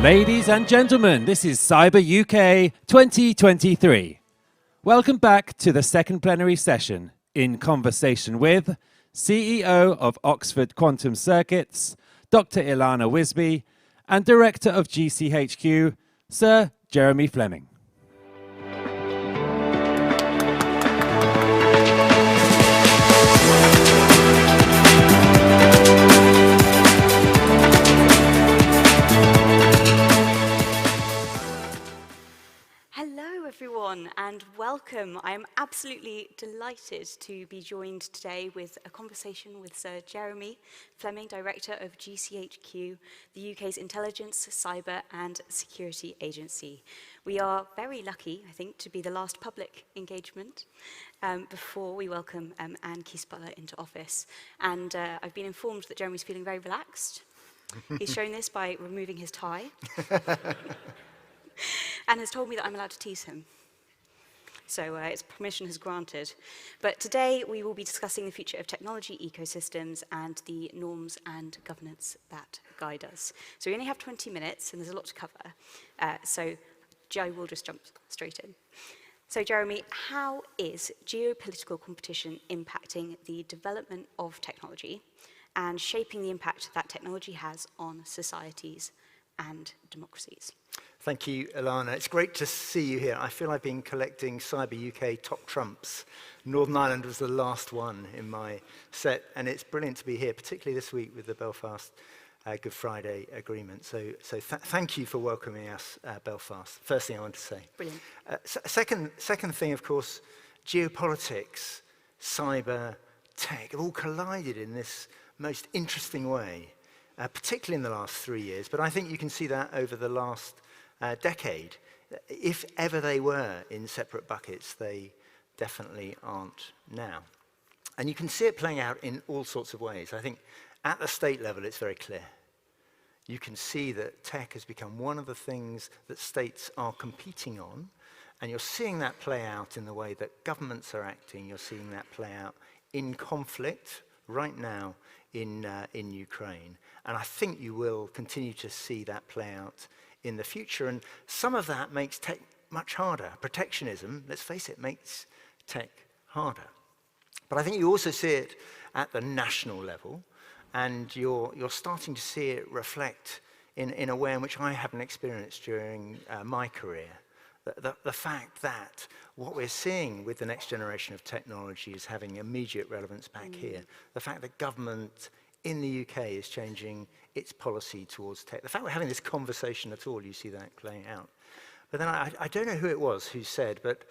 Ladies and gentlemen, this is CYBERUK 2023. Welcome back to the second plenary session in conversation with CEO of Oxford Quantum Circuits, Dr. Ilana Wisby, and Director of GCHQ, Sir Jeremy Fleming. Hello everyone and welcome. I am absolutely delighted to be joined today with a conversation with Sir Jeremy Fleming, Director of GCHQ, the UK's Intelligence, Cyber and Security Agency. We are very lucky, I think, to be the last public engagement before we welcome Anne Keith-Butler into office. And I've been informed that Jeremy's feeling very relaxed. He's shown this by removing his tie. And has told me that I'm allowed to tease him. So its permission is granted. But today we will be discussing the future of technology ecosystems and the norms and governance that guide us. So we only have 20 minutes and there's a lot to cover. So Joe will just jump straight in. So Jeremy, how is geopolitical competition impacting the development of technology and shaping the impact that technology has on societies and democracies? Thank you, Ilana. It's great to see you here. I feel I've been collecting CyberUK top trumps. Northern Ireland was the last one in my set, and it's brilliant to be here, particularly this week with the Belfast Good Friday Agreement. So thank you for welcoming us, Belfast. First thing I want to say. Brilliant. Second thing, of course, geopolitics, cyber, tech have all collided in this most interesting way, particularly in the last 3 years. But I think you can see that over the last decade. If ever they were in separate buckets, they definitely aren't now. And you can see it playing out in all sorts of ways. I think at the state level, it's very clear. You can see that tech has become one of the things that states are competing on, and you're seeing that play out in the way that governments are acting. You're seeing that play out in conflict right now in Ukraine. And I think you will continue to see that play out in the future, and some of that makes tech much harder. Protectionism, let's face it, makes tech harder. But I think you also see it at the national level, and you're starting to see it reflect in a way in which I haven't experienced during my career. The fact that what we're seeing with the next generation of technology is having immediate relevance back here. The fact that government in the UK is changing its policy towards tech. The fact we're having this conversation at all, you see that playing out. But then I don't know who it was who said, but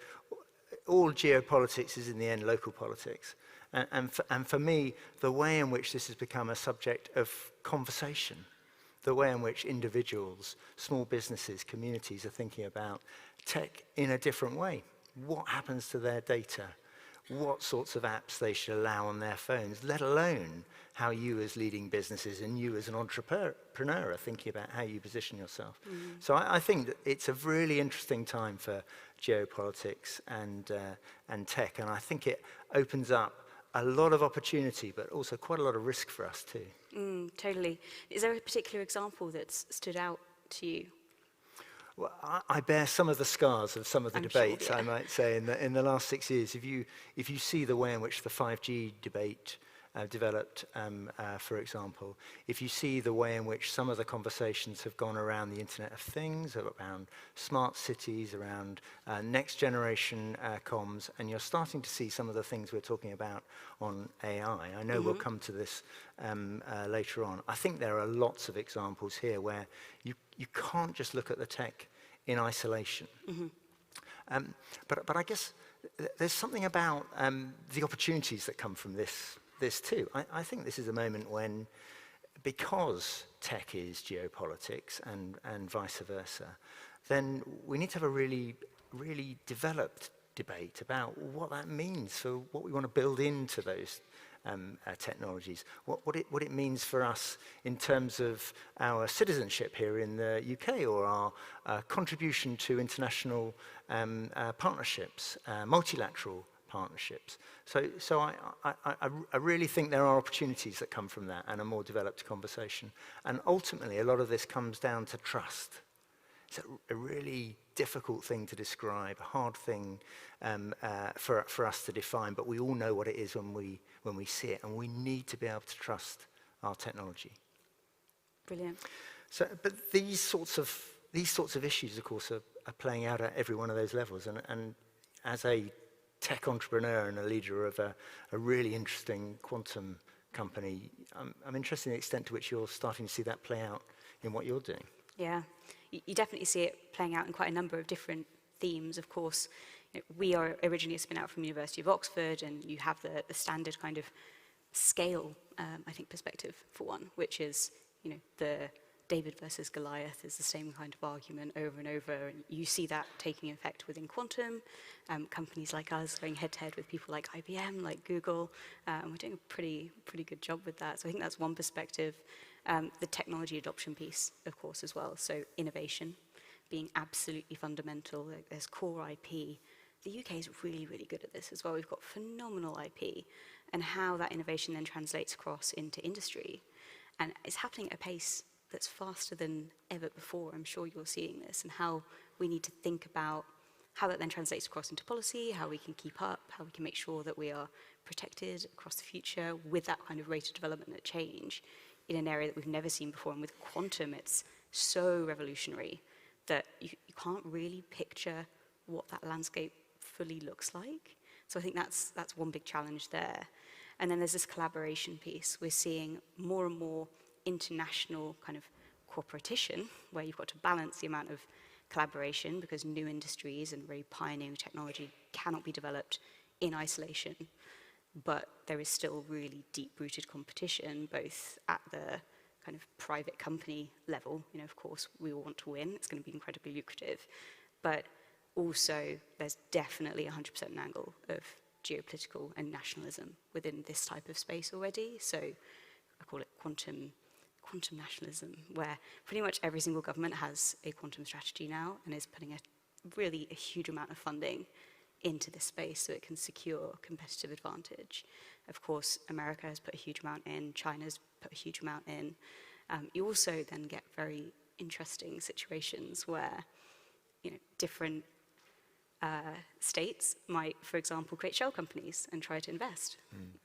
all geopolitics is in the end local politics. And for me, the way in which this has become a subject of conversation, the way in which individuals, small businesses, communities are thinking about tech in a different way. What happens to their data? What sorts of apps they should allow on their phones, let alone how you as leading businesses and you as an entrepreneur are thinking about how you position yourself. So I think that it's a really interesting time for geopolitics and tech, and I think it opens up a lot of opportunity, but also quite a lot of risk for us too. Totally. Is there a particular example that's stood out to you? Well, I bear some of the scars of some of the debates, sure, yeah. I might say, in the last 6 years. If you see the way in which the 5G debate developed, for example, if you see the way in which some of the conversations have gone around the Internet of Things, around smart cities, around next generation comms, and you're starting to see some of the things we're talking about on AI. I know we'll come to this later on. I think there are lots of examples here where you can't just look at the tech in isolation. But I guess there's something about the opportunities that come from this too. I think this is a moment when, because tech is geopolitics and vice versa, then we need to have a really, really developed debate about what that means for what we want to build into those technologies, what it means for us in terms of our citizenship here in the UK, or our contribution to international partnerships, multilateral partnerships. So I really think there are opportunities that come from that and a more developed conversation. And ultimately, a lot of this comes down to trust. It's a really difficult thing to describe, a hard thing for us to define, but we all know what it is when we see it, and we need to be able to trust our technology. Brilliant. So, but these sorts of issues, of course, are playing out at every one of those levels. And as a tech entrepreneur and a leader of a really interesting quantum company, I'm interested in the extent to which you're starting to see that play out in what you're doing. Yeah, you definitely see it playing out in quite a number of different themes. Of course, we are originally a spin out from the University of Oxford, and you have the standard kind of scale, I think, perspective for one, which is, the David versus Goliath is the same kind of argument over and over. And you see that taking effect within quantum. Companies like us going head to head with people like IBM, like Google, and we're doing a pretty good job with that. So I think that's one perspective. The technology adoption piece, of course, as well. So innovation being absolutely fundamental. There's core IP. The UK is really, really good at this as well. We've got phenomenal IP, and how that innovation then translates across into industry. And it's happening at a pace that's faster than ever before. I'm sure you're seeing this, and how we need to think about how that then translates across into policy, how we can keep up, how we can make sure that we are protected across the future with that kind of rate of development and change in an area that we've never seen before. And with quantum, it's so revolutionary that you can't really picture what that landscape fully looks like. So I think that's one big challenge there. And then there's this collaboration piece. We're seeing more and more international kind of cooperation, where you've got to balance the amount of collaboration, because new industries and very pioneering technology cannot be developed in isolation. But there is still really deep-rooted competition, both at the kind of private company level. Of course, we all want to win. It's going to be incredibly lucrative. But also, there's definitely 100% an angle of geopolitical and nationalism within this type of space already. So I call it quantum nationalism, where pretty much every single government has a quantum strategy now and is putting a huge amount of funding into this space so it can secure competitive advantage. Of course, America has put a huge amount in, China's put a huge amount in. You also then get very interesting situations where different states might, for example, create shell companies and try to invest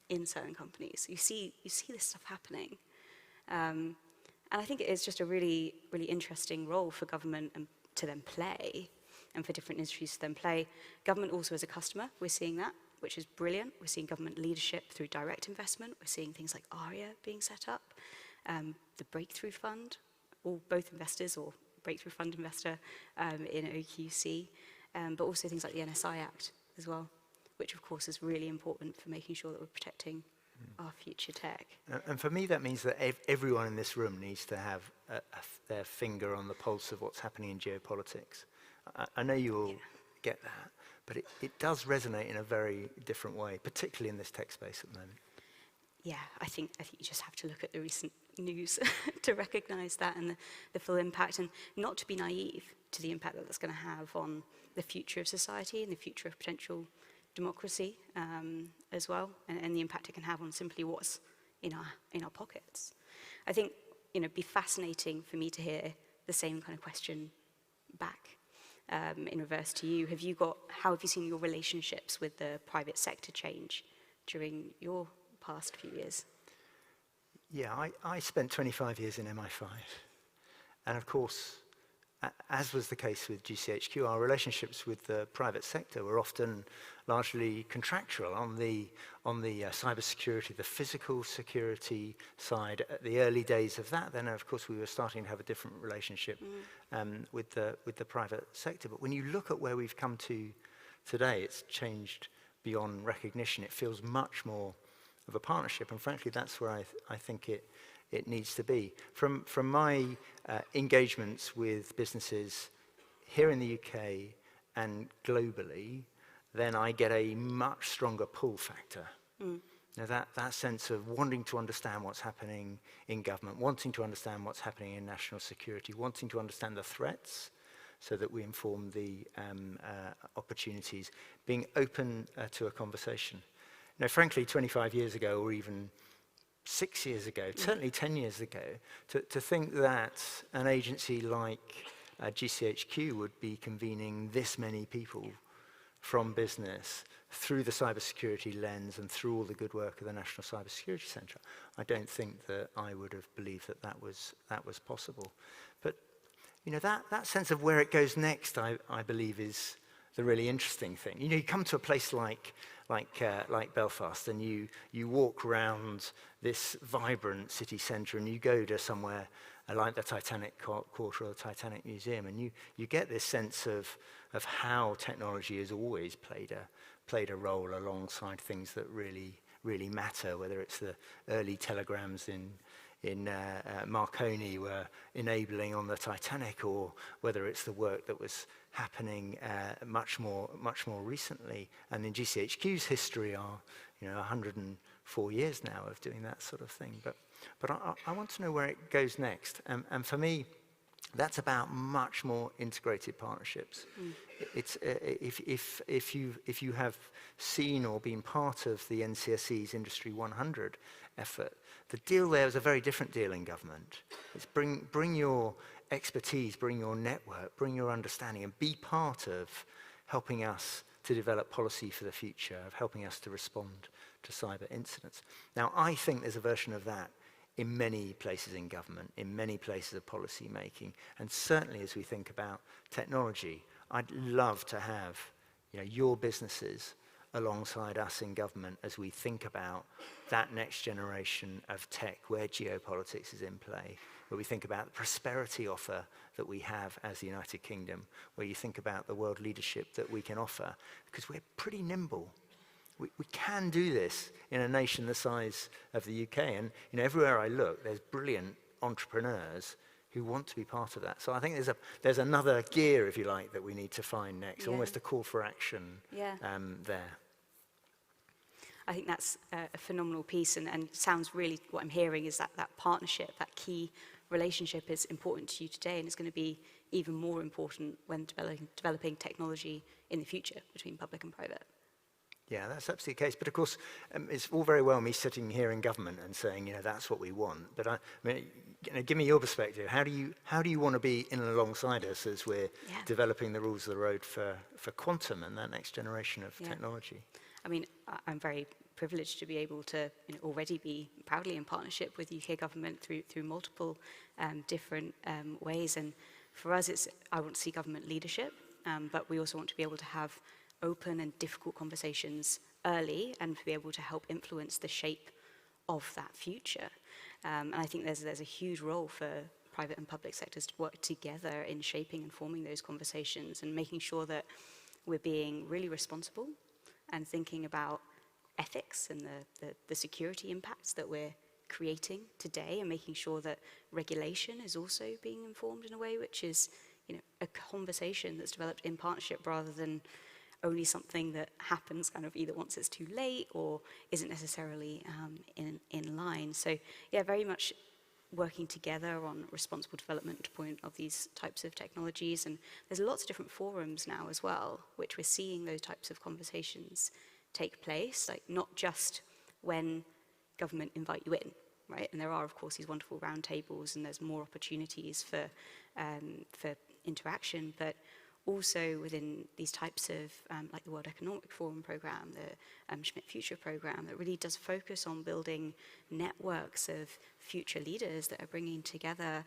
in certain companies. You see this stuff happening. And I think it is just a really, really interesting role for government to then play, and for different industries to then play. Government also as a customer, we're seeing that, which is brilliant. We're seeing government leadership through direct investment. We're seeing things like ARIA being set up, the Breakthrough Fund, or both investors or Breakthrough Fund investor in OQC, but also things like the NSI Act as well, which of course is really important for making sure that we're protecting our future tech. And for me, that means that everyone in this room needs to have their finger on the pulse of what's happening in geopolitics. I know you all get that, but it does resonate in a very different way, particularly in this tech space at the moment. Yeah, I think you just have to look at the recent news to recognise that and the full impact, and not to be naive to the impact that that's going to have on the future of society and the future of potential democracy as well, and the impact it can have on simply what's in our pockets. I think it'd be fascinating for me to hear the same kind of question back in reverse to you. How have you seen your relationships with the private sector change during your past few years? Yeah, I spent 25 years in MI5, and of course, as was the case with GCHQ, our relationships with the private sector were often largely contractual on the cybersecurity, the physical security side. At the early days of that, then of course we were starting to have a different relationship with the private sector. But when you look at where we've come to today, it's changed beyond recognition. It feels much more of a partnership, and frankly, that's where I think it needs to be. From my engagements with businesses here in the UK and globally, then I get a much stronger pull factor. Now that sense of wanting to understand what's happening in government, wanting to understand what's happening in national security, wanting to understand the threats, so that we inform the opportunities, being open to a conversation. Now, frankly, 25 years ago, or even 6 years ago, certainly 10 years ago, to think that an agency like GCHQ would be convening this many people from business through the cybersecurity lens and through all the good work of the National Cybersecurity Centre, I don't think that I would have believed that that was possible. But you know, that sense of where it goes next, I believe, is the really interesting thing. You know, you come to a place like Belfast, and you walk around this vibrant city centre, and you go to somewhere like the Titanic Quarter or the Titanic Museum, and you get this sense of how technology has always played a role alongside things that really matter, whether it's the early telegrams in Marconi were enabling on the Titanic, or whether it's the work that was happening much more recently. And in GCHQ's history are 104 years now of doing that sort of thing. But I want to know where it goes next. And for me, that's about much more integrated partnerships. It's if you have seen or been part of the NCSE's Industry 100 effort, the deal there is a very different deal in government. It's bring your expertise, bring your network, bring your understanding, and be part of helping us to develop policy for the future, of helping us to respond to cyber incidents. Now, I think there's a version of that in many places in government, in many places of policy making, and certainly as we think about technology, I'd love to have your businesses alongside us in government as we think about that next generation of tech where geopolitics is in play, where we think about the prosperity offer that we have as the United Kingdom, where you think about the world leadership that we can offer, because we're pretty nimble. We can do this in a nation the size of the UK, and everywhere I look, there's brilliant entrepreneurs who want to be part of that. So I think there's another gear, if you like, that we need to find next, almost a call for action there. I think that's a phenomenal piece, and sounds really, what I'm hearing is that partnership, that key relationship is important to you today, and it's going to be even more important when developing technology in the future between public and private. Yeah, that's absolutely the case. But of course, it's all very well me sitting here in government and saying, that's what we want. But I mean, give me your perspective. How do you want to be in alongside us as we're developing the rules of the road for quantum and that next generation of technology? I mean, I'm very privileged to be able to already be proudly in partnership with UK government through multiple different ways. And for us, I want to see government leadership, but we also want to be able to have open and difficult conversations early and to be able to help influence the shape of that future. And I think there's a huge role for private and public sectors to work together in shaping and forming those conversations and making sure that we're being really responsible and thinking about ethics and the security impacts that we're creating today, and making sure that regulation is also being informed in a way which is a conversation that's developed in partnership rather than only something that happens kind of either once it's too late or isn't necessarily in line. So yeah, very much working together on responsible development point of these types of technologies. And there's lots of different forums now as well, which we're seeing those types of conversations take place, like not just when government invite you in, right? And there are, of course, these wonderful roundtables, and there's more opportunities for interaction, but also within these types of, like the World Economic Forum program, the Schmidt Future program, that really does focus on building networks of future leaders that are bringing together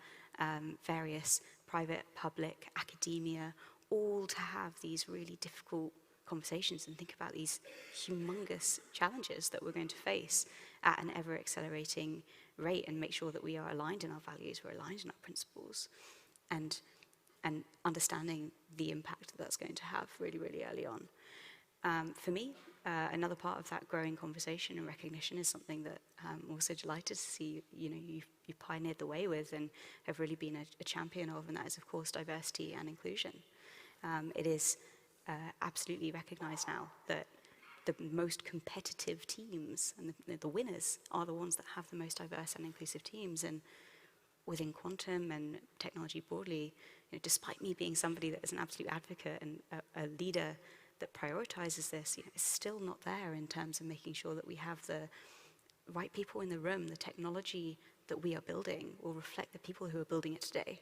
various private, public, academia, all to have these really difficult conversations and think about these humongous challenges that we're going to face at an ever-accelerating rate, and make sure that we are aligned in our values, we're aligned in our principles, and understanding the impact that's going to have really, really early on. For me, another part of that growing conversation and recognition is something that I'm also delighted to see you've pioneered the way with and have really been a champion of, and that is, of course, diversity and inclusion. It is absolutely recognized now that the most competitive teams and the winners are the ones that have the most diverse and inclusive teams. And within quantum and technology broadly, despite me being somebody that is an absolute advocate and a leader that prioritizes this, it's still not there in terms of making sure that we have the right people in the room. The technology that we are building will reflect the people who are building it today.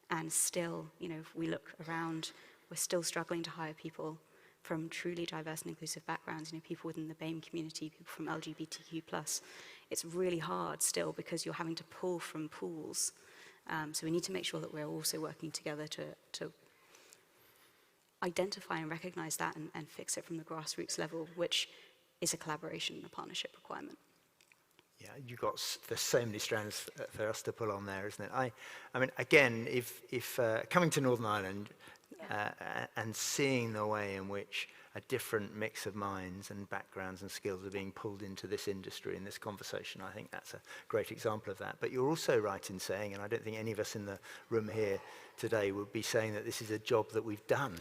And still, if we look around, we're still struggling to hire people from truly diverse and inclusive backgrounds, people within the BAME community, people from LGBTQ+. It's really hard still because you're having to pull from pools. So we need to make sure that we're also working together to identify and recognize that and fix it from the grassroots level, which is a collaboration and a partnership requirement. Yeah, there's so many strands for us to pull on there, isn't it? I mean, again, if coming to Northern Ireland and seeing the way in which a different mix of minds and backgrounds and skills are being pulled into this industry and this conversation, I think that's a great example of that. But you're also right in saying, and I don't think any of us in the room here today would be saying that this is a job that we've done.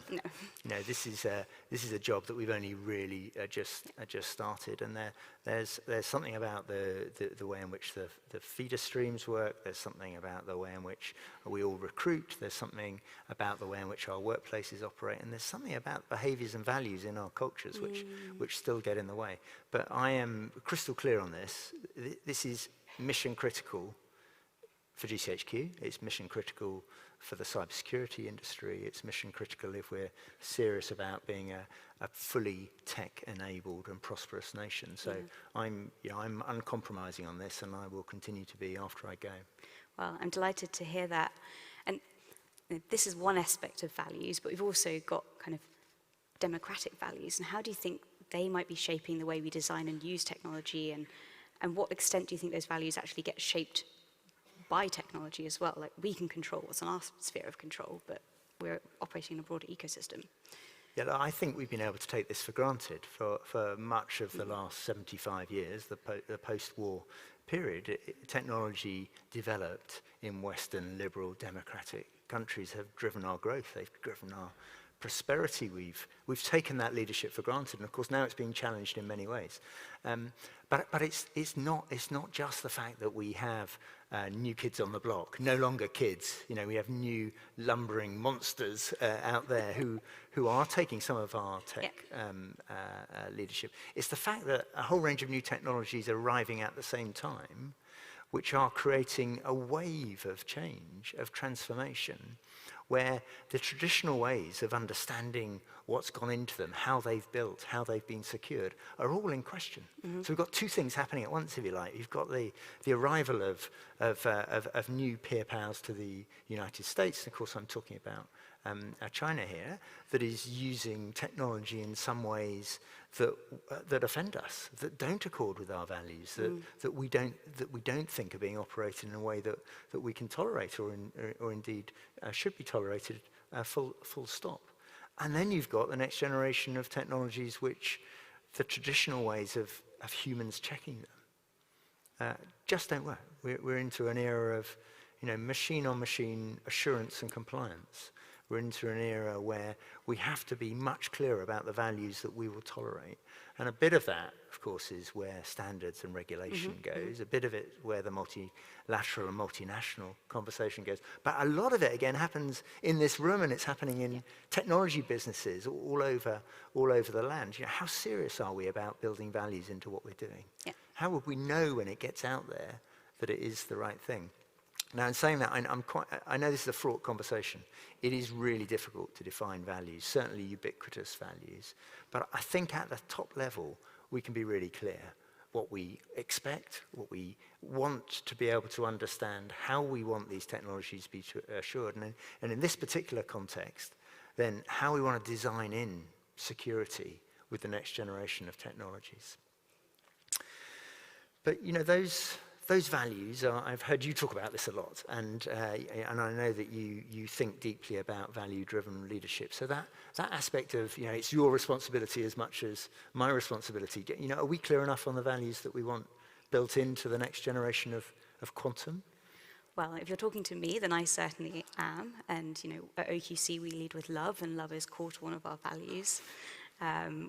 No. This is a job that we've only really just started, and there's something about the way in which the feeder streams work. There's something about the way in which we all recruit. There's something about the way in which our workplaces operate, and there's something about behaviours and values in our cultures which still get in the way. But I am crystal clear on this. This is mission critical for GCHQ. It's mission critical for the cybersecurity industry. It's mission critical if we're serious about being a fully tech-enabled and prosperous nation. So I'm uncompromising on this, and I will continue to be after I go. Well, I'm delighted to hear that. And this is one aspect of values, but we've also got kind of democratic values. And how do you think they might be shaping the way we design and use technology? And what extent do you think those values actually get shaped by technology as well? Like, we can control what's in our sphere of control, but we're operating in a broader ecosystem. Yeah, I think we've been able to take this for granted for much of the last 75 years, the post-war period. Technology developed in Western liberal democratic countries have driven our growth. They've driven our prosperity. We've taken that leadership for granted, and of course now it's being challenged in many ways. But it's not just the fact that we have new kids on the block, no longer kids. We have new lumbering monsters out there who are taking some of our tech leadership. It's the fact that a whole range of new technologies are arriving at the same time, which are creating a wave of change, of transformation, where the traditional ways of understanding what's gone into them, how they've built, how they've been secured, are all in question. So we've got two things happening at once, if you like. You've got the arrival of new peer powers to the United States, and of course I'm talking about China here, that is using technology in some ways that offend us, that don't accord with our values, that we don't think are being operated in a way that we can tolerate, or indeed should be tolerated, full stop. And then you've got the next generation of technologies which the traditional ways of humans checking them just don't work. We're into an era of machine-on-machine assurance and compliance. We're into an era where we have to be much clearer about the values that we will tolerate. And a bit of that, of course, is where standards and regulation goes. A bit of it where the multilateral and multinational conversation goes. But a lot of it, again, happens in this room, and it's happening in technology businesses all over the land. How serious are we about building values into what we're doing? Yeah. How would we know when it gets out there that it is the right thing? Now, in saying that, I know this is a fraught conversation. It is really difficult to define values, certainly ubiquitous values. But I think at the top level, we can be really clear what we expect, what we want to be able to understand, how we want these technologies to be assured. And in this particular context, then how we want to design in security with the next generation of technologies. But, those values I've heard you talk about this a lot, and I know that you think deeply about value-driven leadership. So that aspect of, it's your responsibility as much as my responsibility. Are we clear enough on the values that we want built into the next generation of quantum? Well, if you're talking to me, then I certainly am. And, at OQC, we lead with love, and love is core to one of our values.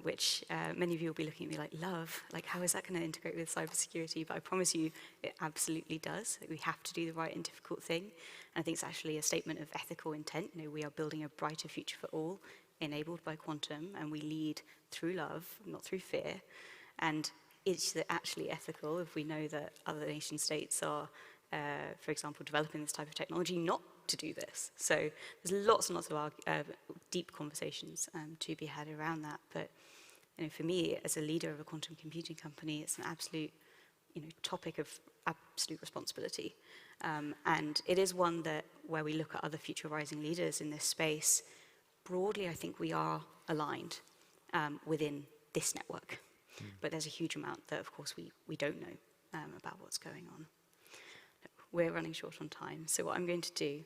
which many of you will be looking at me like, love, like how is that going to integrate with cybersecurity? But I promise you, it absolutely does. We have to do the right and difficult thing. And I think it's actually a statement of ethical intent. You know, we are building a brighter future for all, enabled by quantum, and we lead through love, not through fear. And it's actually ethical if we know that other nation states are, for example, developing this type of technology not to do this. So there's lots and lots of deep conversations to be had around that. But you know, for me, as a leader of a quantum computing company, it's an absolute topic of absolute responsibility. And it is one that where we look at other future rising leaders in this space, broadly, I think we are aligned within this network. But there's a huge amount that, of course, we don't know about what's going on. We're running short on time, so what I'm going to do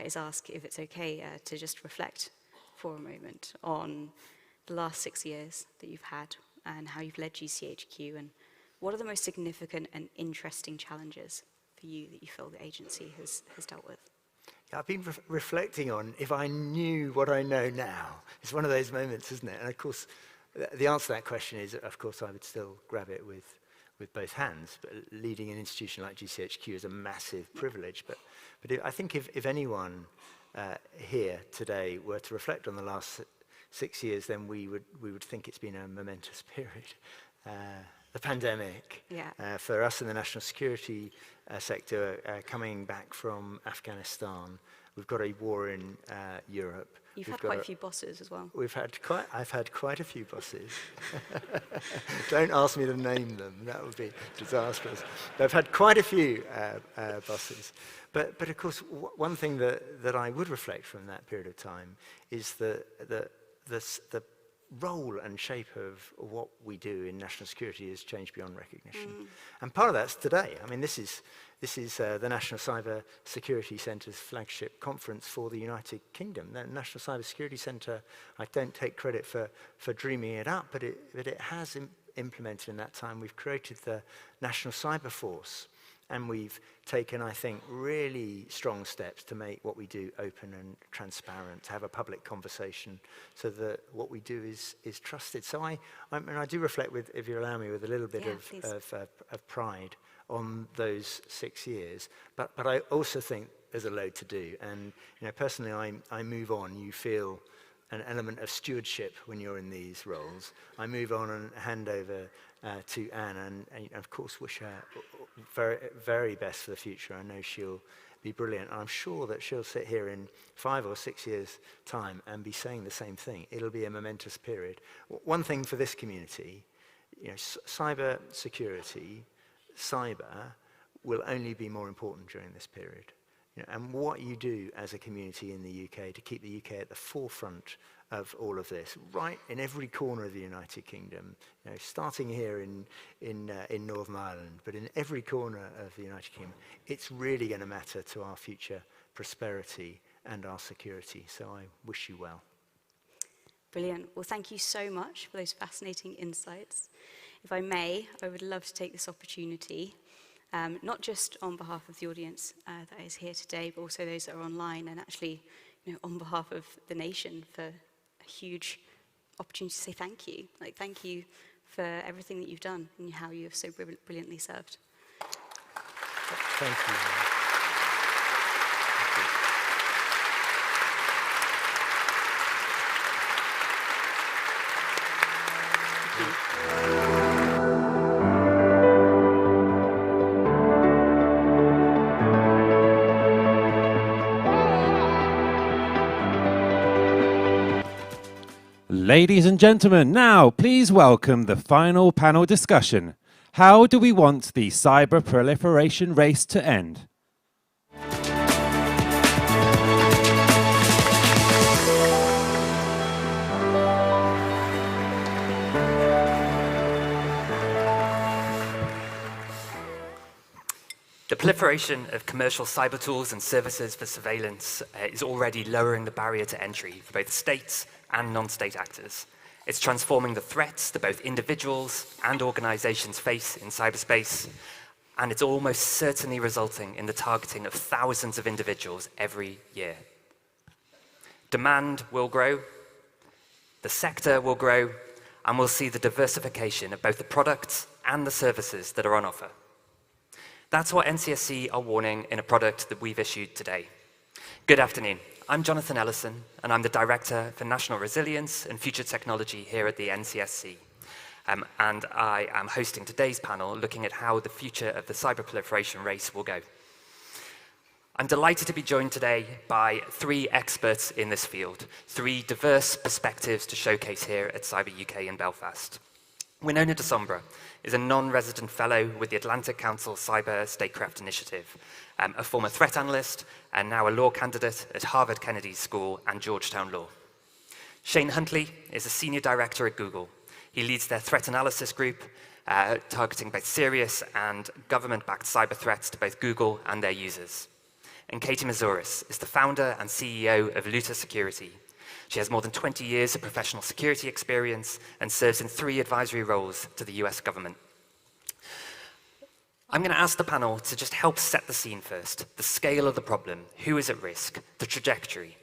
is ask if it's okay to just reflect for a moment on the last 6 years that you've had and how you've led GCHQ, and what are the most significant and interesting challenges for you that you feel the agency has dealt with? Yeah, I've been reflecting on if I knew what I know now. It's one of those moments, isn't it? And of course, the answer to that question is, of course, I would still grab it with both hands. But leading an institution like GCHQ is a massive privilege. But I think if anyone here today were to reflect on the last 6 years, then we would think it's been a momentous period. The pandemic, for us in the national security sector, coming back from Afghanistan, we've got a war in Europe. You've had quite a few bosses as well. I've had quite a few bosses. Don't ask me to name them, that would be disastrous. But I've had quite a few bosses. But of course, one thing that I would reflect from that period of time is the role and shape of what we do in national security has changed beyond recognition. And part of that's today. I mean, this is the National Cyber Security Centre's flagship conference for the United Kingdom. The National Cyber Security Centre, I don't take credit for dreaming it up, but it has implemented in that time. We've created the National Cyber Force, and we've taken, I think, really strong steps to make what we do open and transparent, to have a public conversation so that what we do is trusted. So I do reflect with, if you allow me, with a little bit of pride on those 6 years. But I also think there's a load to do. And personally, I move on. You feel an element of stewardship when you're in these roles. I move on and hand over to Anne, and of course wish her very, very best for the future. I know she'll be brilliant. I'm sure that she'll sit here in 5 or 6 years' time and be saying the same thing. It'll be a momentous period. One thing for this community, cyber security, cyber will only be more important during this period. And what you do as a community in the UK to keep the UK at the forefront of all of this, right in every corner of the United Kingdom, starting here in Northern Ireland, but in every corner of the United Kingdom, it's really going to matter to our future prosperity and our security. So I wish you well. Brilliant. Well, thank you so much for those fascinating insights. If I may, I would love to take this opportunity, not just on behalf of the audience that is here today, but also those that are online, and actually on behalf of the nation, for a huge opportunity to say thank you. Thank you for everything that you've done and how you have so brilliantly served. Thank you. Ladies and gentlemen, now please welcome the final panel discussion. How do we want the cyber proliferation race to end? The proliferation of commercial cyber tools and services for surveillance is already lowering the barrier to entry for both states and non-state actors. It's transforming the threats that both individuals and organizations face in cyberspace, and it's almost certainly resulting in the targeting of thousands of individuals every year. Demand will grow, The sector will grow, and we'll see the diversification of both the products and the services that are on offer. That's what NCSC are warning in a product that we've issued today. Good afternoon. I'm Jonathan Ellison, and I'm the Director for National Resilience and Future Technology here at the NCSC. And I am hosting today's panel looking at how the future of the cyber proliferation race will go. I'm delighted to be joined today by 3 experts in this field, 3 diverse perspectives to showcase here at Cyber UK in Belfast. Winona de Sombra is a non-resident fellow with the Atlantic Council Cyber Statecraft Initiative, a former threat analyst and now a law candidate at Harvard Kennedy School and Georgetown Law. Shane Huntley is a senior director at Google. He leads their threat analysis group, targeting both serious and government-backed cyber threats to both Google and their users. And Katie Mazouris is the founder and CEO of Luta Security. She has more than 20 years of professional security experience and serves in 3 advisory roles to the US government. I'm going to ask the panel to just help set the scene first, the scale of the problem, who is at risk, the trajectory.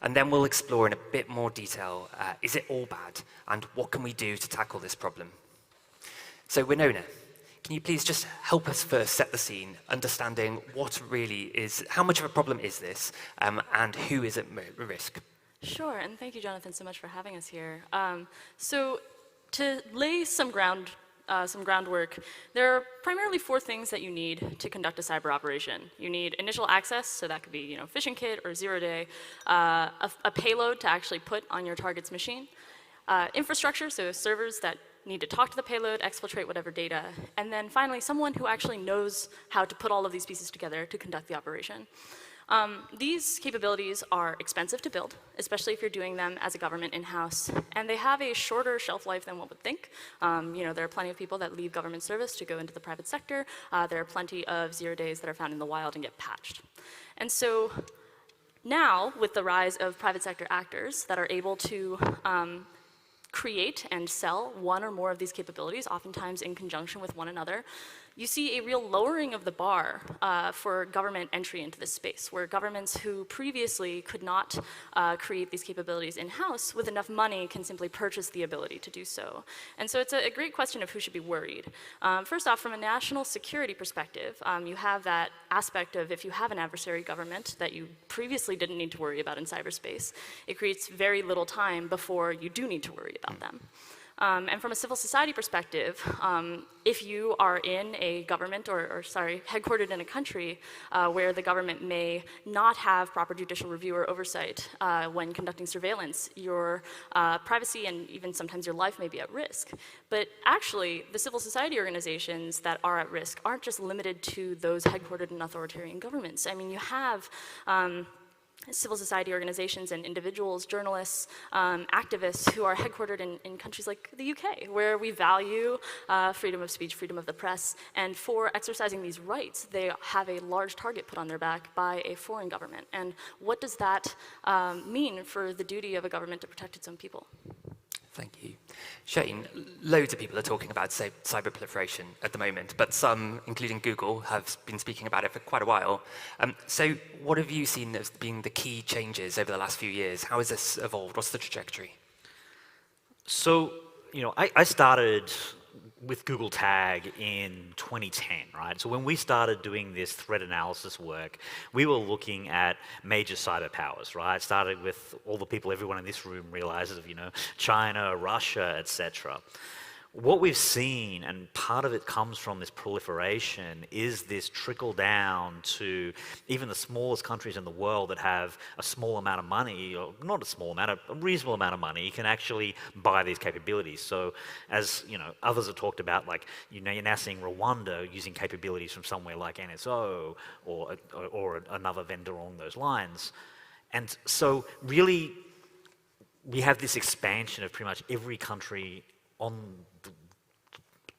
And then we'll explore in a bit more detail, is it all bad, and what can we do to tackle this problem? So Winona, can you please just help us first set the scene, understanding what really is, how much of a problem is this, and who is at risk? Sure, and thank you, Jonathan, so much for having us here. So to lay some groundwork, there are primarily 4 things that you need to conduct a cyber operation. You need initial access, so that could be phishing kit or 0-day, a payload to actually put on your target's machine, infrastructure, so servers that need to talk to the payload, exfiltrate whatever data, and then finally someone who actually knows how to put all of these pieces together to conduct the operation. These capabilities are expensive to build, especially if you're doing them as a government in-house, and they have a shorter shelf life than one would think. There are plenty of people that leave government service to go into the private sector. There are plenty of 0 days that are found in the wild and get patched. And so now, with the rise of private sector actors that are able to create and sell one or more of these capabilities, oftentimes in conjunction with one another, you see a real lowering of the bar for government entry into this space, where governments who previously could not create these capabilities in-house with enough money can simply purchase the ability to do so. And so it's a great question of who should be worried. First off, from a national security perspective, you have that aspect of if you have an adversary government that you previously didn't need to worry about in cyberspace, it creates very little time before you do need to worry about them. And from a civil society perspective, if you are in a government, headquartered in a country where the government may not have proper judicial review or oversight when conducting surveillance, your privacy and even sometimes your life may be at risk. But actually, the civil society organizations that are at risk aren't just limited to those headquartered in authoritarian governments. I mean, you have civil society organizations and individuals, journalists, activists who are headquartered in countries like the UK, where we value freedom of speech, freedom of the press, and for exercising these rights, they have a large target put on their back by a foreign government. And what does that mean for the duty of a government to protect its own people? Thank you. Shane, loads of people are talking about cyber proliferation at the moment, but some, including Google, have been speaking about it for quite a while. So what have you seen as being the key changes over the last few years? How has this evolved? What's the trajectory? So, I started with Google Tag in 2010, right? So when we started doing this threat analysis work, we were looking at major cyber powers, right? It started with all the people everyone in this room realizes of, China, Russia, etc. What we've seen, and part of it comes from this proliferation, is this trickle down to even the smallest countries in the world that have a small amount of money, or not a small amount, a reasonable amount of money, can actually buy these capabilities. So as others have talked about, like you're now seeing Rwanda using capabilities from somewhere like NSO or another vendor along those lines. And so really, we have this expansion of pretty much every country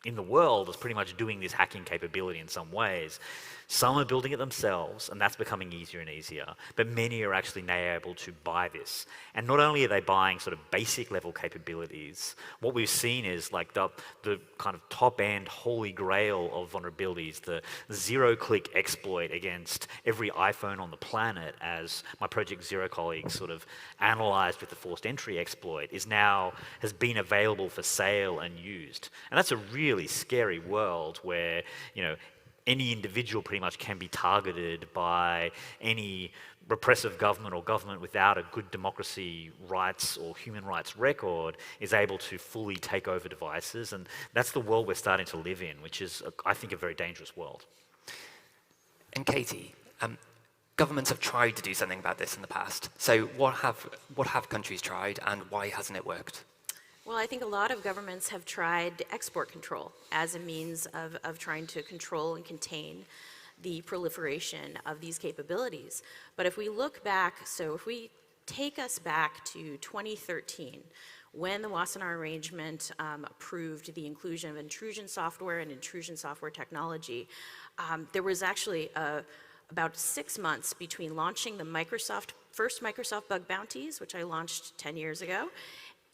in the world is pretty much doing this hacking capability in some ways. Some are building it themselves, and that's becoming easier and easier, but many are actually now able to buy this. And not only are they buying sort of basic level capabilities, what we've seen is like the kind of top end holy grail of vulnerabilities, the zero-click exploit against every iPhone on the planet, as my Project Zero colleagues sort of analyzed with the forced entry exploit, has been available for sale and used. And that's a really scary world where, you know, any individual pretty much can be targeted by any repressive government or government without a good democracy rights or human rights record is able to fully take over devices. And that's the world we're starting to live in, which is, I think, a very dangerous world. And Katie, governments have tried to do something about this in the past. So what have countries tried, and why hasn't it worked? Well, I think a lot of governments have tried export control as a means of trying to control and contain the proliferation of these capabilities. But if we look back, so if we take us back to 2013, when the Wassenaar Arrangement approved the inclusion of intrusion software and intrusion software technology, there was actually about 6 months between launching the first Microsoft bug bounties, which I launched 10 years ago,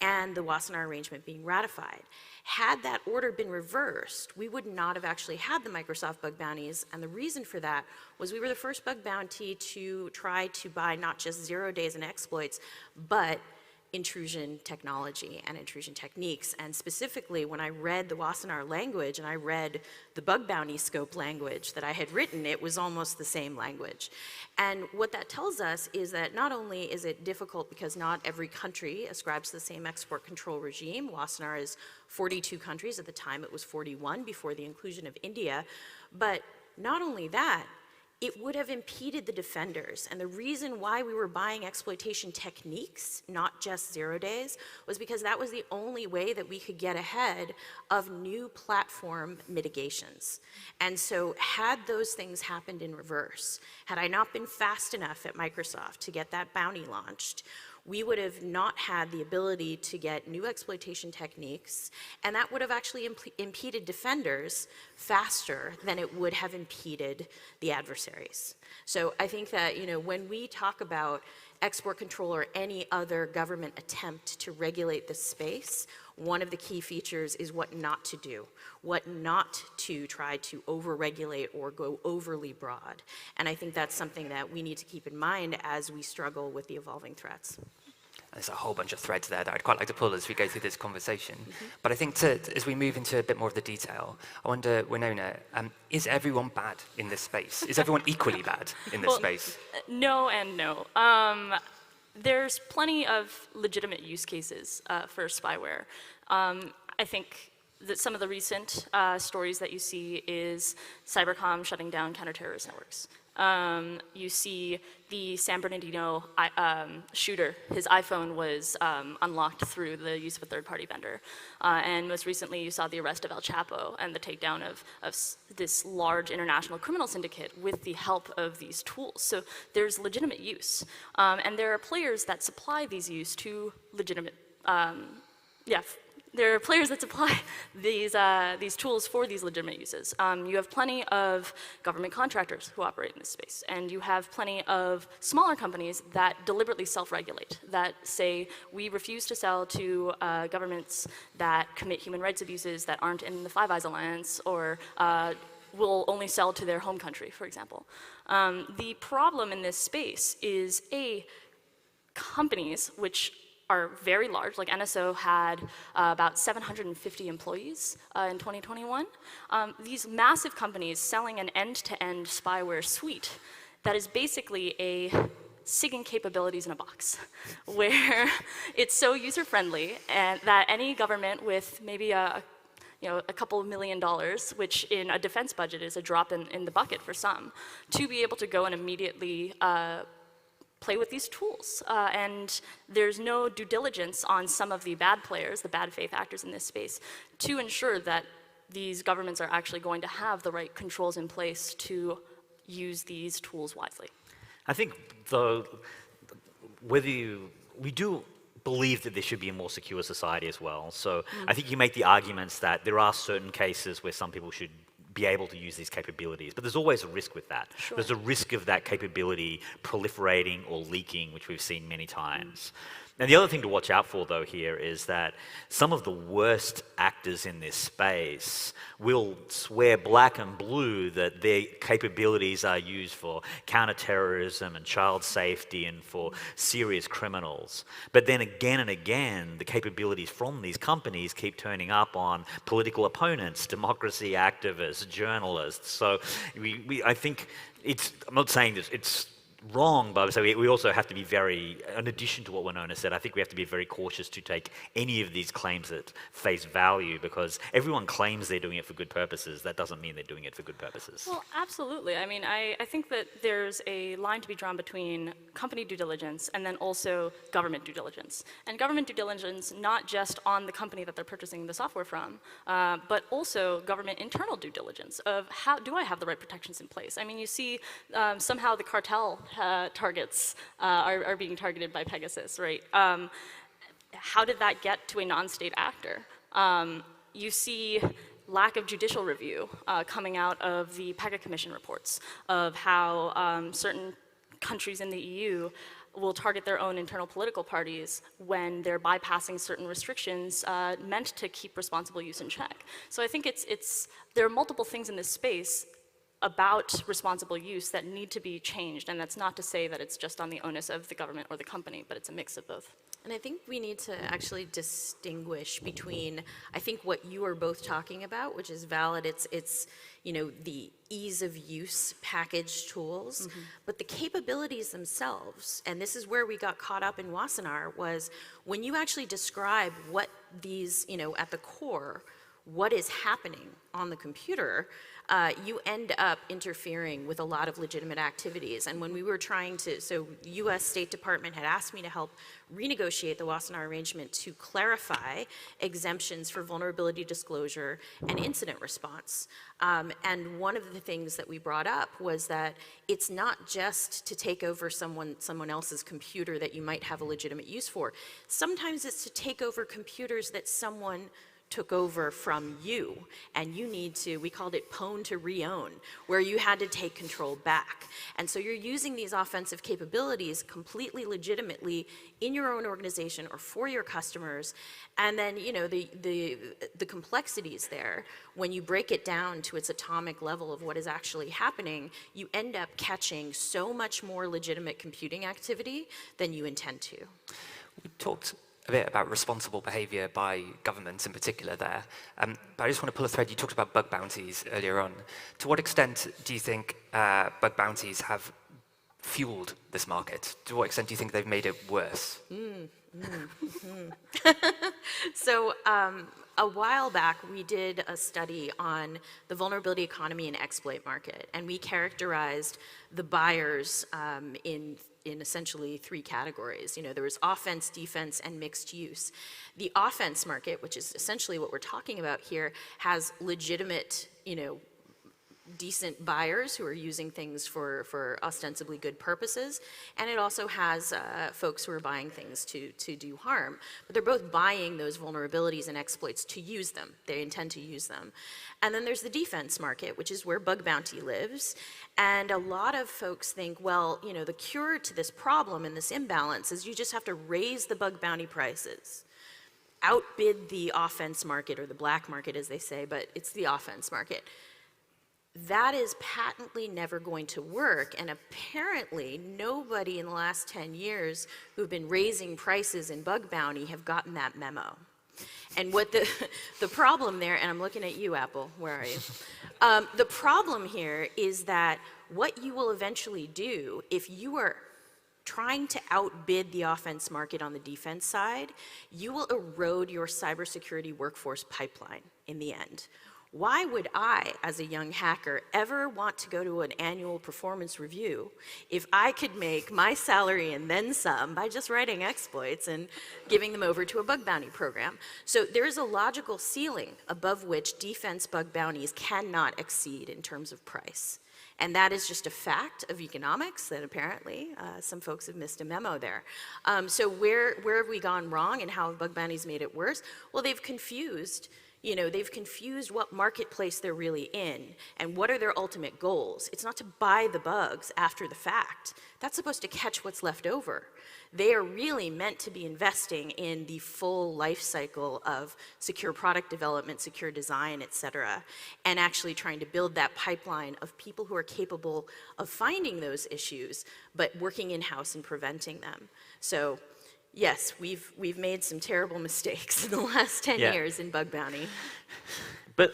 and the Wassenaar Arrangement being ratified. Had that order been reversed, we would not have actually had the Microsoft bug bounties, and the reason for that was we were the first bug bounty to try to buy not just 0 days and exploits, but intrusion technology and intrusion techniques. And specifically, when I read the Wassenaar language and I read the bug bounty scope language that I had written, it was almost the same language. And what that tells us is that not only is it difficult because not every country ascribes to the same export control regime. Wassenaar is 42 countries. At the time, it was 41 before the inclusion of India. But not only that, it would have impeded the defenders. And the reason why we were buying exploitation techniques, not just 0 days, was because that was the only way that we could get ahead of new platform mitigations. And so had those things happened in reverse, had I not been fast enough at Microsoft to get that bounty launched, we would have not had the ability to get new exploitation techniques, and that would have actually impeded defenders faster than it would have impeded the adversaries. So I think that, you know, when we talk about export control or any other government attempt to regulate this space, one of the key features is what not to do, what not to try to over-regulate or go overly broad. And I think that's something that we need to keep in mind as we struggle with the evolving threats. There's a whole bunch of threads there that I'd quite like to pull as we go through this conversation. But I think as we move into a bit more of the detail, I wonder, Winona, is everyone bad in this space? Is everyone equally bad in this space? No and no. There's plenty of legitimate use cases for spyware. I think that some of the recent stories that you see is Cybercom shutting down counterterrorist networks. You see the San Bernardino shooter, his iPhone was unlocked through the use of a third-party vendor. And most recently, you saw the arrest of El Chapo and the takedown of this large international criminal syndicate with the help of these tools. So there's legitimate use. And there are players that supply these use to legitimate, there are players that supply these tools for these legitimate uses. You have plenty of government contractors who operate in this space, and you have plenty of smaller companies that deliberately self-regulate, that say, we refuse to sell to governments that commit human rights abuses that aren't in the Five Eyes Alliance, or will only sell to their home country, for example. The problem in this space is, companies which are very large, like NSO had about 750 employees in 2021. These massive companies selling an end-to-end spyware suite that is basically a SIGINT capabilities in a box, where it's so user-friendly and that any government with maybe a couple of $1 million, which in a defense budget is a drop in the bucket for some, to be able to go and immediately play with these tools. And there's no due diligence on some of the bad players, the bad faith actors in this space, to ensure that these governments are actually going to have the right controls in place to use these tools wisely. I think, though, we do believe that there should be a more secure society as well. So I think you make the arguments that there are certain cases where some people should be able to use these capabilities, but there's always a risk with that. Sure. There's a risk of that capability proliferating or leaking, which we've seen many times. And the other thing to watch out for, though, here is that some of the worst actors in this space will swear black and blue that their capabilities are used for counterterrorism and child safety and for serious criminals. But then again and again, the capabilities from these companies keep turning up on political opponents, democracy activists, journalists. So I think I'm not saying this, it's wrong, but so we also have to be very, in addition to what Winona said, I think we have to be very cautious to take any of these claims at face value, because everyone claims they're doing it for good purposes. That doesn't mean they're doing it for good purposes. Well, absolutely. I mean, I think that there's a line to be drawn between company due diligence and then also government due diligence. And government due diligence, not just on the company that they're purchasing the software from, but also government internal due diligence of how do I have the right protections in place? I mean, you see somehow the cartel targets are being targeted by Pegasus, right? How did that get to a non-state actor? You see lack of judicial review coming out of the PEGA Commission reports of how certain countries in the EU will target their own internal political parties when they're bypassing certain restrictions meant to keep responsible use in check. So I think there are multiple things in this space about responsible use that need to be changed, and that's not to say that it's just on the onus of the government or the company, but it's a mix of both. And I think we need to actually distinguish between, I think what you are both talking about, which is valid, it's the ease of use packaged tools, but the capabilities themselves, and this is where we got caught up in Wassenaar, was when you actually describe what these, at the core, what is happening on the computer, you end up interfering with a lot of legitimate activities. And when we were trying to, so US State Department had asked me to help renegotiate the Wassenaar arrangement to clarify exemptions for vulnerability disclosure and incident response. And one of the things that we brought up was that it's not just to take over someone else's computer that you might have a legitimate use for. Sometimes it's to take over computers that someone took over from you, and you need to, we called it pwn to re-own, where you had to take control back. And so you're using these offensive capabilities completely legitimately in your own organization or for your customers, and then the complexities there, when you break it down to its atomic level of what is actually happening, you end up catching so much more legitimate computing activity than you intend to. We talked a bit about responsible behavior by governments in particular there. But I just want to pull a thread. You talked about bug bounties earlier on. To what extent do you think bug bounties have fueled this market? To what extent do you think they've made it worse? So a while back, we did a study on the vulnerability economy and exploit market, and we characterized the buyers in essentially three categories. There was offense, defense, and mixed use. The offense market, which is essentially what we're talking about here, has legitimate, decent buyers who are using things for ostensibly good purposes, and it also has folks who are buying things to do harm. But they're both buying those vulnerabilities and exploits to use them. They intend to use them. And then there's the defense market, which is where bug bounty lives. And a lot of folks think, well, the cure to this problem and this imbalance is you just have to raise the bug bounty prices, outbid the offense market, or the black market as they say, but it's the offense market. That is patently never going to work, and apparently nobody in the last 10 years who've been raising prices in bug bounty have gotten that memo. And what the problem there, and I'm looking at you, Apple, where are you? The problem here is that what you will eventually do, if you are trying to outbid the offense market on the defense side, you will erode your cybersecurity workforce pipeline in the end. Why would I, as a young hacker, ever want to go to an annual performance review if I could make my salary and then some by just writing exploits and giving them over to a bug bounty program? So there is a logical ceiling above which defense bug bounties cannot exceed in terms of price. And that is just a fact of economics that apparently some folks have missed a memo there. So where have we gone wrong and how have bug bounties made it worse? Well, they've confused what marketplace they're really in and what are their ultimate goals. It's not to buy the bugs after the fact. That's supposed to catch what's left over. They are really meant to be investing in the full life cycle of secure product development, secure design, et cetera, and actually trying to build that pipeline of people who are capable of finding those issues, but working in-house and preventing them. So yes, we've made some terrible mistakes in the last 10 years in bug bounty. But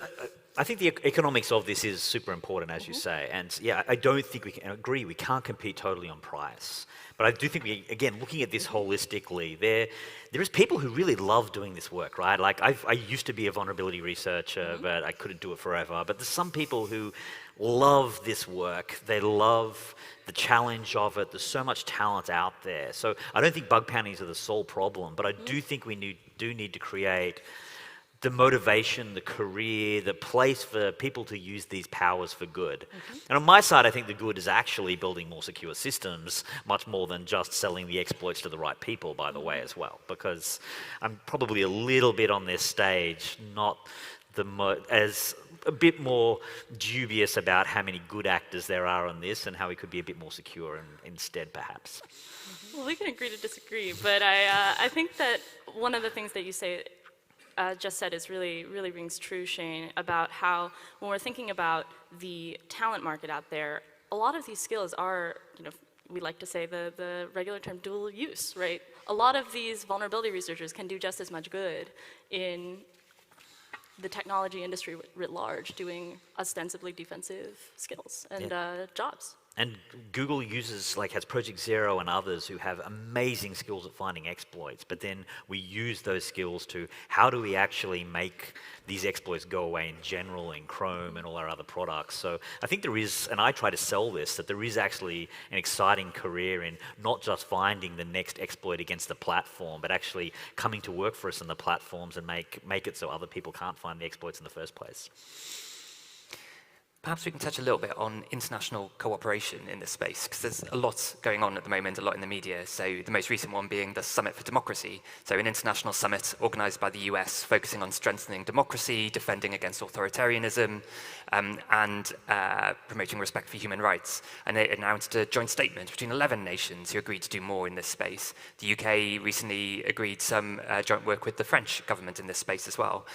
I think the economics of this is super important, as you say. And yeah, I don't think we can agree, we can't compete totally on price. But I do think again, looking at this holistically, there is people who really love doing this work, right? Like I used to be a vulnerability researcher, but I couldn't do it forever. But there's some people who love this work. They love the challenge of it. There's so much talent out there. So I don't think bug bounties are the sole problem, but I do think we do need to create the motivation, the career, the place for people to use these powers for good. And on my side, I think the good is actually building more secure systems, much more than just selling the exploits to the right people, by the way, as well. Because I'm probably a little bit on this stage, not as a bit more dubious about how many good actors there are on this and how we could be a bit more secure instead, perhaps. Well, we can agree to disagree, but I think that one of the things that you say just said is really rings true, Shane, about how when we're thinking about the talent market out there, a lot of these skills are, we like to say the regular term dual use, right? A lot of these vulnerability researchers can do just as much good in the technology industry writ large, doing ostensibly defensive skills and jobs. And Google has Project Zero and others who have amazing skills at finding exploits, but then we use those skills to how do we actually make these exploits go away in general in Chrome and all our other products. So I think there is, and I try to sell this, that there is actually an exciting career in not just finding the next exploit against the platform, but actually coming to work for us in the platforms and make it so other people can't find the exploits in the first place. Perhaps we can touch a little bit on international cooperation in this space, because there's a lot going on at the moment, a lot in the media. So the most recent one being the Summit for Democracy. So an international summit organized by the US focusing on strengthening democracy, defending against authoritarianism, and promoting respect for human rights. And it announced a joint statement between 11 nations who agreed to do more in this space. The UK recently agreed some joint work with the French government in this space as well.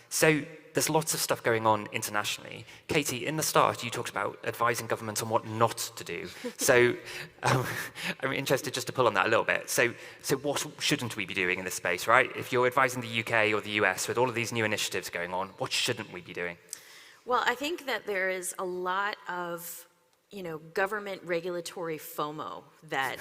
So there's lots of stuff going on internationally. Katie, in the start, you talked about advising governments on what not to do. So I'm interested just to pull on that a little bit. So what shouldn't we be doing in this space, right? If you're advising the UK or the US with all of these new initiatives going on, what shouldn't we be doing? Well, I think that there is a lot of government regulatory FOMO that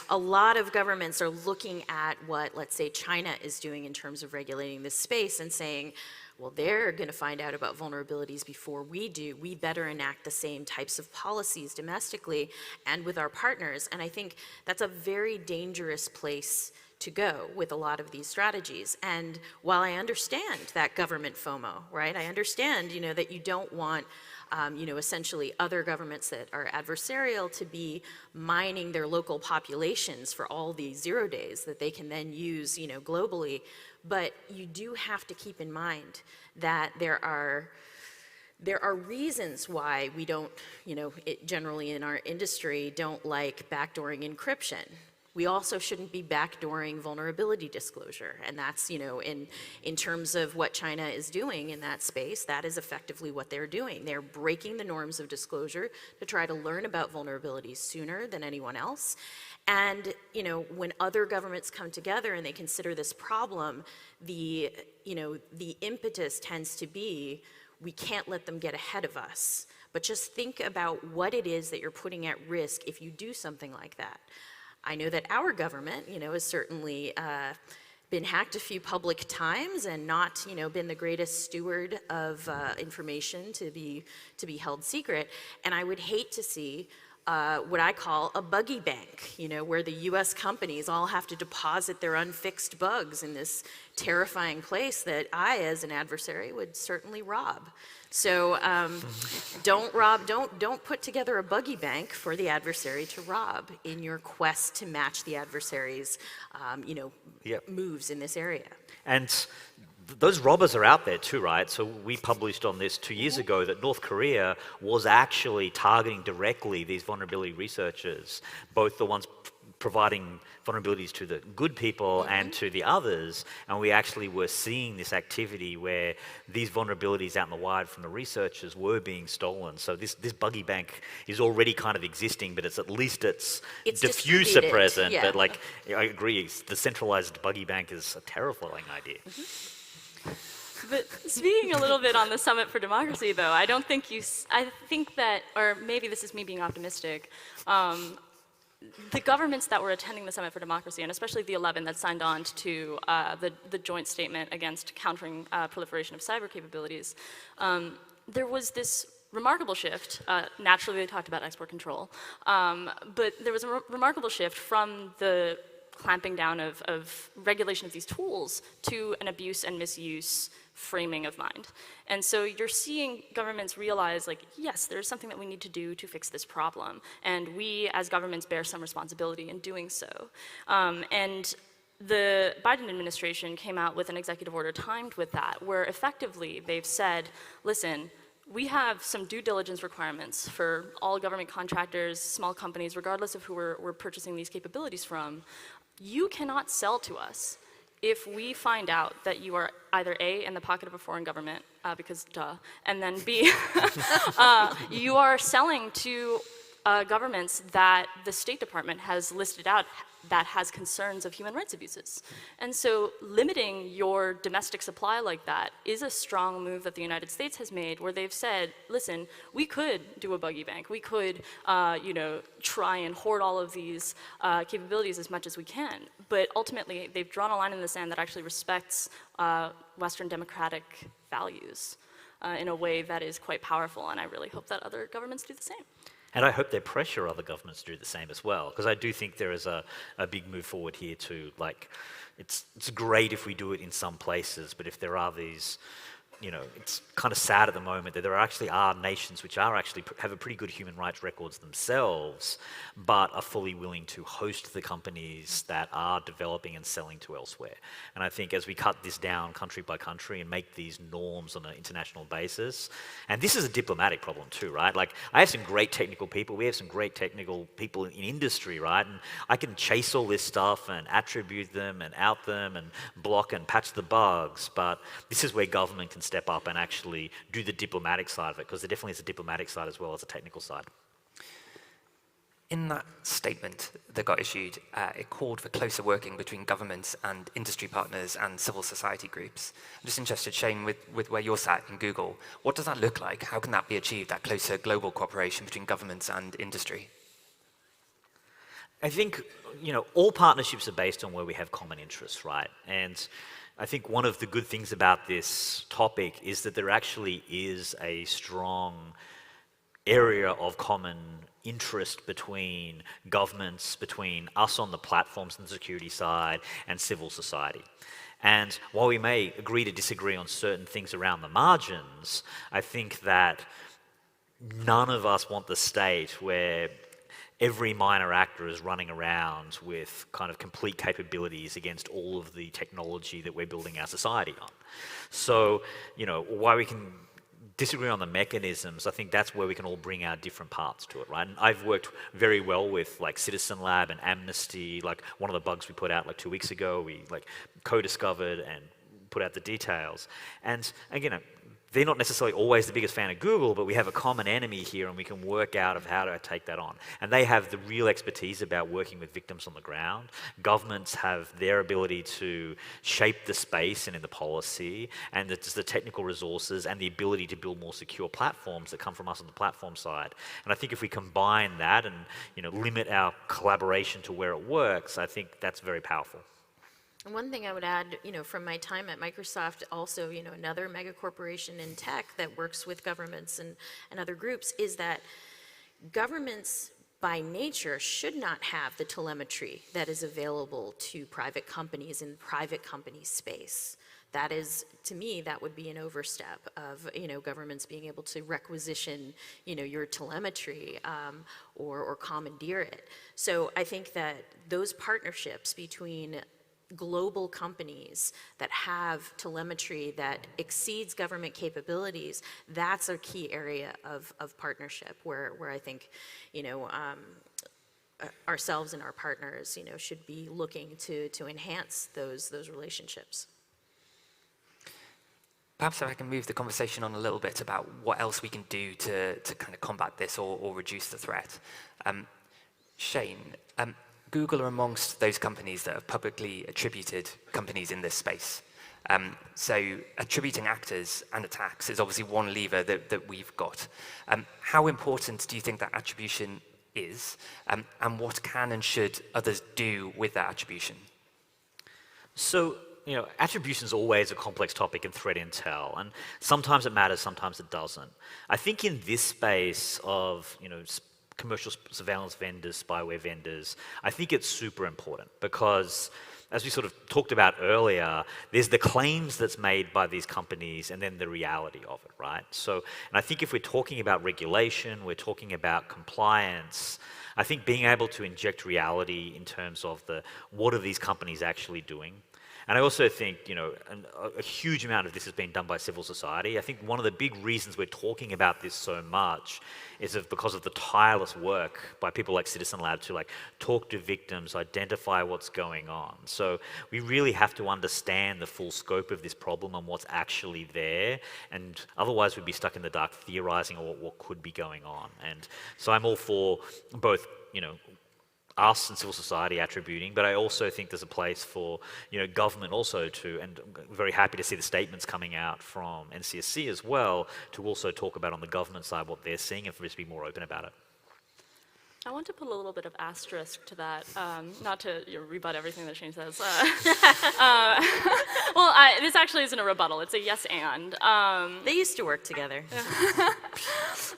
a lot of governments are looking at what, let's say, China is doing in terms of regulating this space and saying, well, they're going to find out about vulnerabilities before we do. We better enact the same types of policies domestically and with our partners. And I think that's a very dangerous place to go with a lot of these strategies. And while I understand that government FOMO, right, I understand, that you don't want essentially other governments that are adversarial to be mining their local populations for all these 0 days that they can then use, globally. But you do have to keep in mind that there are reasons why we don't, generally in our industry, don't like backdooring encryption. We also shouldn't be backdooring vulnerability disclosure. And that's, in terms of what China is doing in that space, that is effectively what they're doing. They're breaking the norms of disclosure to try to learn about vulnerabilities sooner than anyone else. And, when other governments come together and they consider this problem, the impetus tends to be, we can't let them get ahead of us. But just think about what it is that you're putting at risk if you do something like that. I know that our government, has certainly been hacked a few public times and not, been the greatest steward of information to be held secret. And I would hate to see what I call a buggy bank, where the US companies all have to deposit their unfixed bugs in this terrifying place that I, as an adversary, would certainly rob. So don't put together a buggy bank for the adversary to rob in your quest to match the adversary's, moves in this area. And those robbers are out there too, right? So we published on this 2 years ago that North Korea was actually targeting directly these vulnerability researchers, both the ones providing vulnerabilities to the good people and to the others, and we actually were seeing this activity where these vulnerabilities out in the wild from the researchers were being stolen. So this buggy bank is already kind of existing, but it's at least it's diffuser present. Yeah. But like, I agree, the centralized buggy bank is a terrifying idea. But speaking a little bit on the Summit for Democracy, though, I think that, or maybe this is me being optimistic, the governments that were attending the Summit for Democracy, and especially the 11 that signed on to the joint statement against countering proliferation of cyber capabilities, there was this remarkable shift. Naturally, they talked about export control, but there was a remarkable shift from the clamping down of regulation of these tools to an abuse and misuse framing of mind. And so you're seeing governments realize, like, yes, there's something that we need to do to fix this problem. And we, as governments, bear some responsibility in doing so. And the Biden administration came out with an executive order timed with that, where effectively they've said, listen, we have some due diligence requirements for all government contractors, small companies, regardless of who we're purchasing these capabilities from. You cannot sell to us if we find out that you are either A, in the pocket of a foreign government, because duh, and then B, you are selling to governments that the State Department has listed out that has concerns of human rights abuses. And so limiting your domestic supply like that is a strong move that the United States has made, where they've said, listen, we could do a buggy bank. We could try and hoard all of these capabilities as much as we can. But ultimately, they've drawn a line in the sand that actually respects Western democratic values in a way that is quite powerful. And I really hope that other governments do the same. And I hope they pressure other governments to do the same as well, because I do think there is a big move forward here too. Like, it's great if we do it in some places, but if there are these, it's kind of sad at the moment that there actually are nations which are actually have a pretty good human rights records themselves, but are fully willing to host the companies that are developing and selling to elsewhere. And I think as we cut this down country by country and make these norms on an international basis, and this is a diplomatic problem too, right? Like, I have some great technical people, we have some great technical people in industry, right? And I can chase all this stuff and attribute them and out them and block and patch the bugs, but this is where government can step up and actually do the diplomatic side of it, because there definitely is a diplomatic side as well as a technical side. In that statement that got issued, it called for closer working between governments and industry partners and civil society groups. I'm just interested, Shane, with where you're sat in Google, what does that look like? How can that be achieved, that closer global cooperation between governments and industry? I think, all partnerships are based on where we have common interests, right? And I think one of the good things about this topic is that there actually is a strong area of common interest between governments, between us on the platforms and the security side, and civil society. And while we may agree to disagree on certain things around the margins, I think that none of us want the state where every minor actor is running around with kind of complete capabilities against all of the technology that we're building our society on. So, while we can disagree on the mechanisms, I think that's where we can all bring our different parts to it, right? And I've worked very well with like Citizen Lab and Amnesty. Like, one of the bugs we put out like 2 weeks ago, we like co-discovered and put out the details. And again, they're not necessarily always the biggest fan of Google, but we have a common enemy here and we can work out of how to take that on. And they have the real expertise about working with victims on the ground. Governments have their ability to shape the space and in the policy, and it's the technical resources and the ability to build more secure platforms that come from us on the platform side. And I think if we combine that and limit our collaboration to where it works, I think that's very powerful. And one thing I would add, from my time at Microsoft, also, another mega corporation in tech that works with governments and other groups, is that governments, by nature, should not have the telemetry that is available to private companies in the private company space. That is, to me, that would be an overstep of, governments being able to requisition, your telemetry or commandeer it. So I think that those partnerships between global companies that have telemetry that exceeds government capabilities, that's a key area of partnership where I think, ourselves and our partners, should be looking to enhance those relationships. Perhaps if I can move the conversation on a little bit about what else we can do to kind of combat this or reduce the threat. Shane, Google are amongst those companies that have publicly attributed companies in this space. So attributing actors and attacks is obviously one lever that we've got. How important do you think that attribution is, and what can and should others do with that attribution? So, attribution is always a complex topic in threat intel, and sometimes it matters, sometimes it doesn't. I think in this space of, commercial surveillance vendors, spyware vendors, I think it's super important because, as we sort of talked about earlier, there's the claims that's made by these companies and then the reality of it, right? So, and I think if we're talking about regulation, we're talking about compliance, I think being able to inject reality in terms of what are these companies actually doing. And I also think, a huge amount of this has been done by civil society. I think one of the big reasons we're talking about this so much is because of the tireless work by people like Citizen Lab to talk to victims, identify what's going on. So we really have to understand the full scope of this problem and what's actually there. And otherwise we'd be stuck in the dark theorizing on what could be going on. And so I'm all for both, us and civil society attributing, but I also think there's a place for government also to, and I'm very happy to see the statements coming out from NCSC as well, to also talk about on the government side what they're seeing and for us to be more open about it. I want to put a little bit of asterisk to that, not to rebut everything that Shane says. This actually isn't a rebuttal, it's a yes and. They used to work together.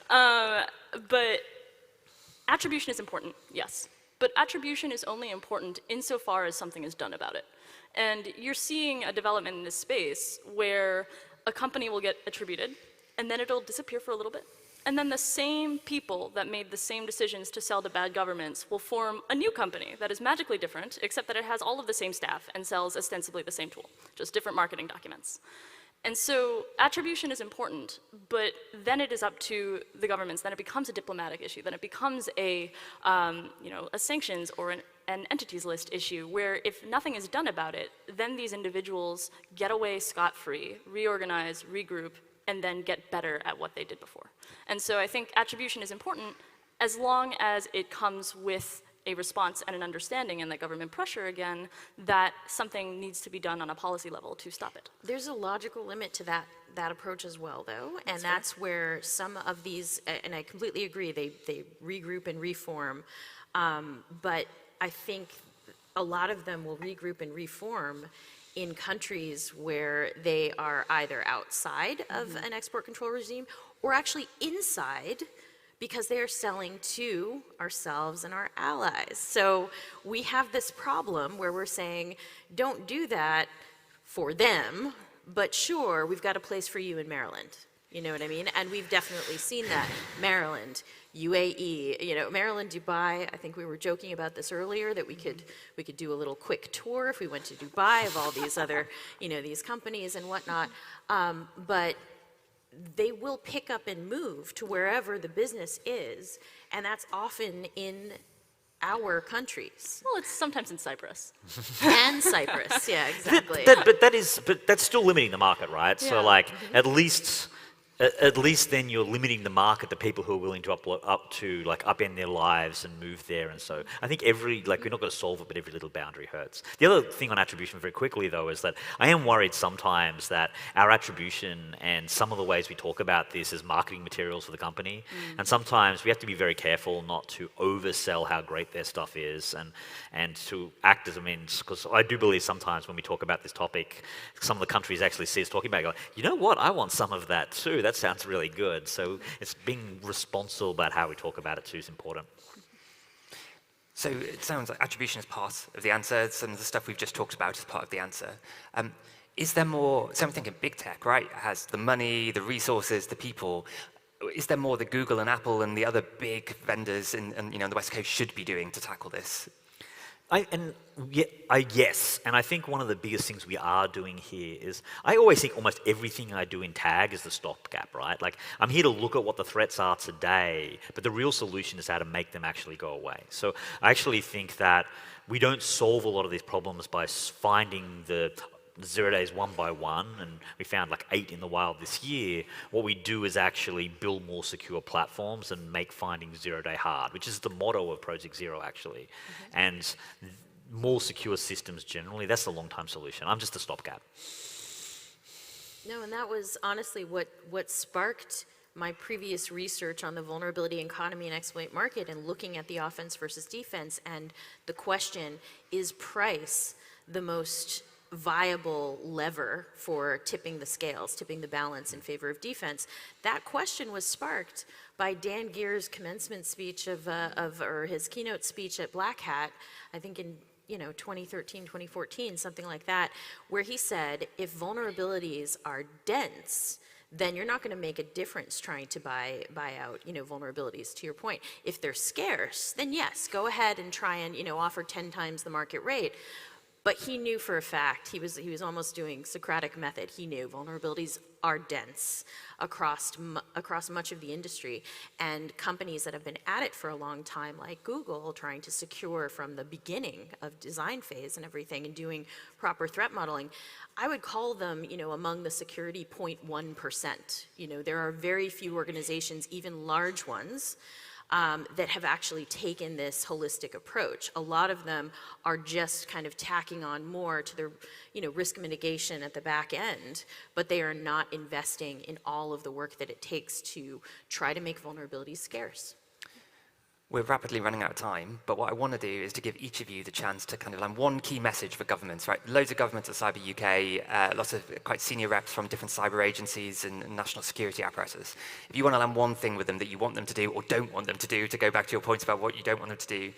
But attribution is important, yes. But attribution is only important insofar as something is done about it. And you're seeing a development in this space where a company will get attributed, and then it'll disappear for a little bit. And then the same people that made the same decisions to sell to bad governments will form a new company that is magically different, except that it has all of the same staff and sells ostensibly the same tool, just different marketing documents. And so attribution is important, but then it is up to the governments, then it becomes a diplomatic issue, then it becomes a sanctions or an entities list issue, where if nothing is done about it, then these individuals get away scot-free, reorganize, regroup, and then get better at what they did before. And so I think attribution is important as long as it comes with a response and an understanding and that government pressure again, that something needs to be done on a policy level to stop it. There's a logical limit to that approach as well, though, and that's where some of these, and I completely agree, they regroup and reform, but I think a lot of them will regroup and reform in countries where they are either outside of an export control regime or actually inside, because they are selling to ourselves and our allies. So we have this problem where we're saying, don't do that for them, but sure, we've got a place for you in Maryland. You know what I mean? And we've definitely seen that. Maryland, UAE, Maryland, Dubai. I think we were joking about this earlier, that we could do a little quick tour if we went to Dubai of all these other, these companies and whatnot. But they will pick up and move to wherever the business is, and that's often in our countries. Well, it's sometimes in Cyprus. And Cyprus, yeah, exactly. But that's still limiting the market, right? Yeah. So at least then you're limiting the market to people who are willing to upend their lives and move there. And so I think we're not going to solve it, but every little boundary hurts. The other thing on attribution very quickly though is that I am worried sometimes that our attribution and some of the ways we talk about this is marketing materials for the company. And sometimes we have to be very careful not to oversell how great their stuff is and to act as a means, because I do believe sometimes when we talk about this topic, some of the countries actually see us talking about it, go, you know what, I want some of that too. That sounds really good. So it's being responsible about how we talk about it too is important. So it sounds like attribution is part of the answer. Some of the stuff we've just talked about is part of the answer. Is there more, so I'm thinking big tech, right, has the money, the resources, the people. Is there more that Google and Apple and the other big vendors in the West Coast should be doing to tackle this? Yes, and I think one of the biggest things we are doing here is, I always think almost everything I do in tag is the stopgap, right? Like, I'm here to look at what the threats are today, but the real solution is how to make them actually go away. So I actually think that we don't solve a lot of these problems by finding the 0 days one by one, and we found like 8 in the wild this year. What we do is actually build more secure platforms and make finding 0 day hard, which is the motto of Project Zero actually. And more secure systems generally, that's the long-term solution. I'm just a stopgap. No, and that was honestly what sparked my previous research on the vulnerability economy and exploit market and looking at the offense versus defense, and the question, is price the most viable lever for tipping the scales, tipping the balance in favor of defense? That question was sparked by Dan Gear's commencement speech or his keynote speech at Black Hat, I think in 2013, 2014, something like that, where he said, if vulnerabilities are dense, then you're not going to make a difference trying to buy out, vulnerabilities, to your point. If they're scarce, then yes, go ahead and try and, offer 10 times the market rate. But he knew for a fact, he was almost doing Socratic method. He knew vulnerabilities are dense across much of the industry, and companies that have been at it for a long time, like Google, trying to secure from the beginning of design phase and everything and doing proper threat modeling, I would call them, among the security 0.1%. There are very few organizations, even large ones, that have actually taken this holistic approach. A lot of them are just kind of tacking on more to their risk mitigation at the back end, but they are not investing in all of the work that it takes to try to make vulnerabilities scarce. We're rapidly running out of time, but what I want to do is to give each of you the chance to kind of land one key message for governments, right? Loads of governments at Cyber UK, lots of quite senior reps from different cyber agencies and national security apparatus. If you want to land one thing with them that you want them to do or don't want them to do, to go back to your points about what you don't want them to do,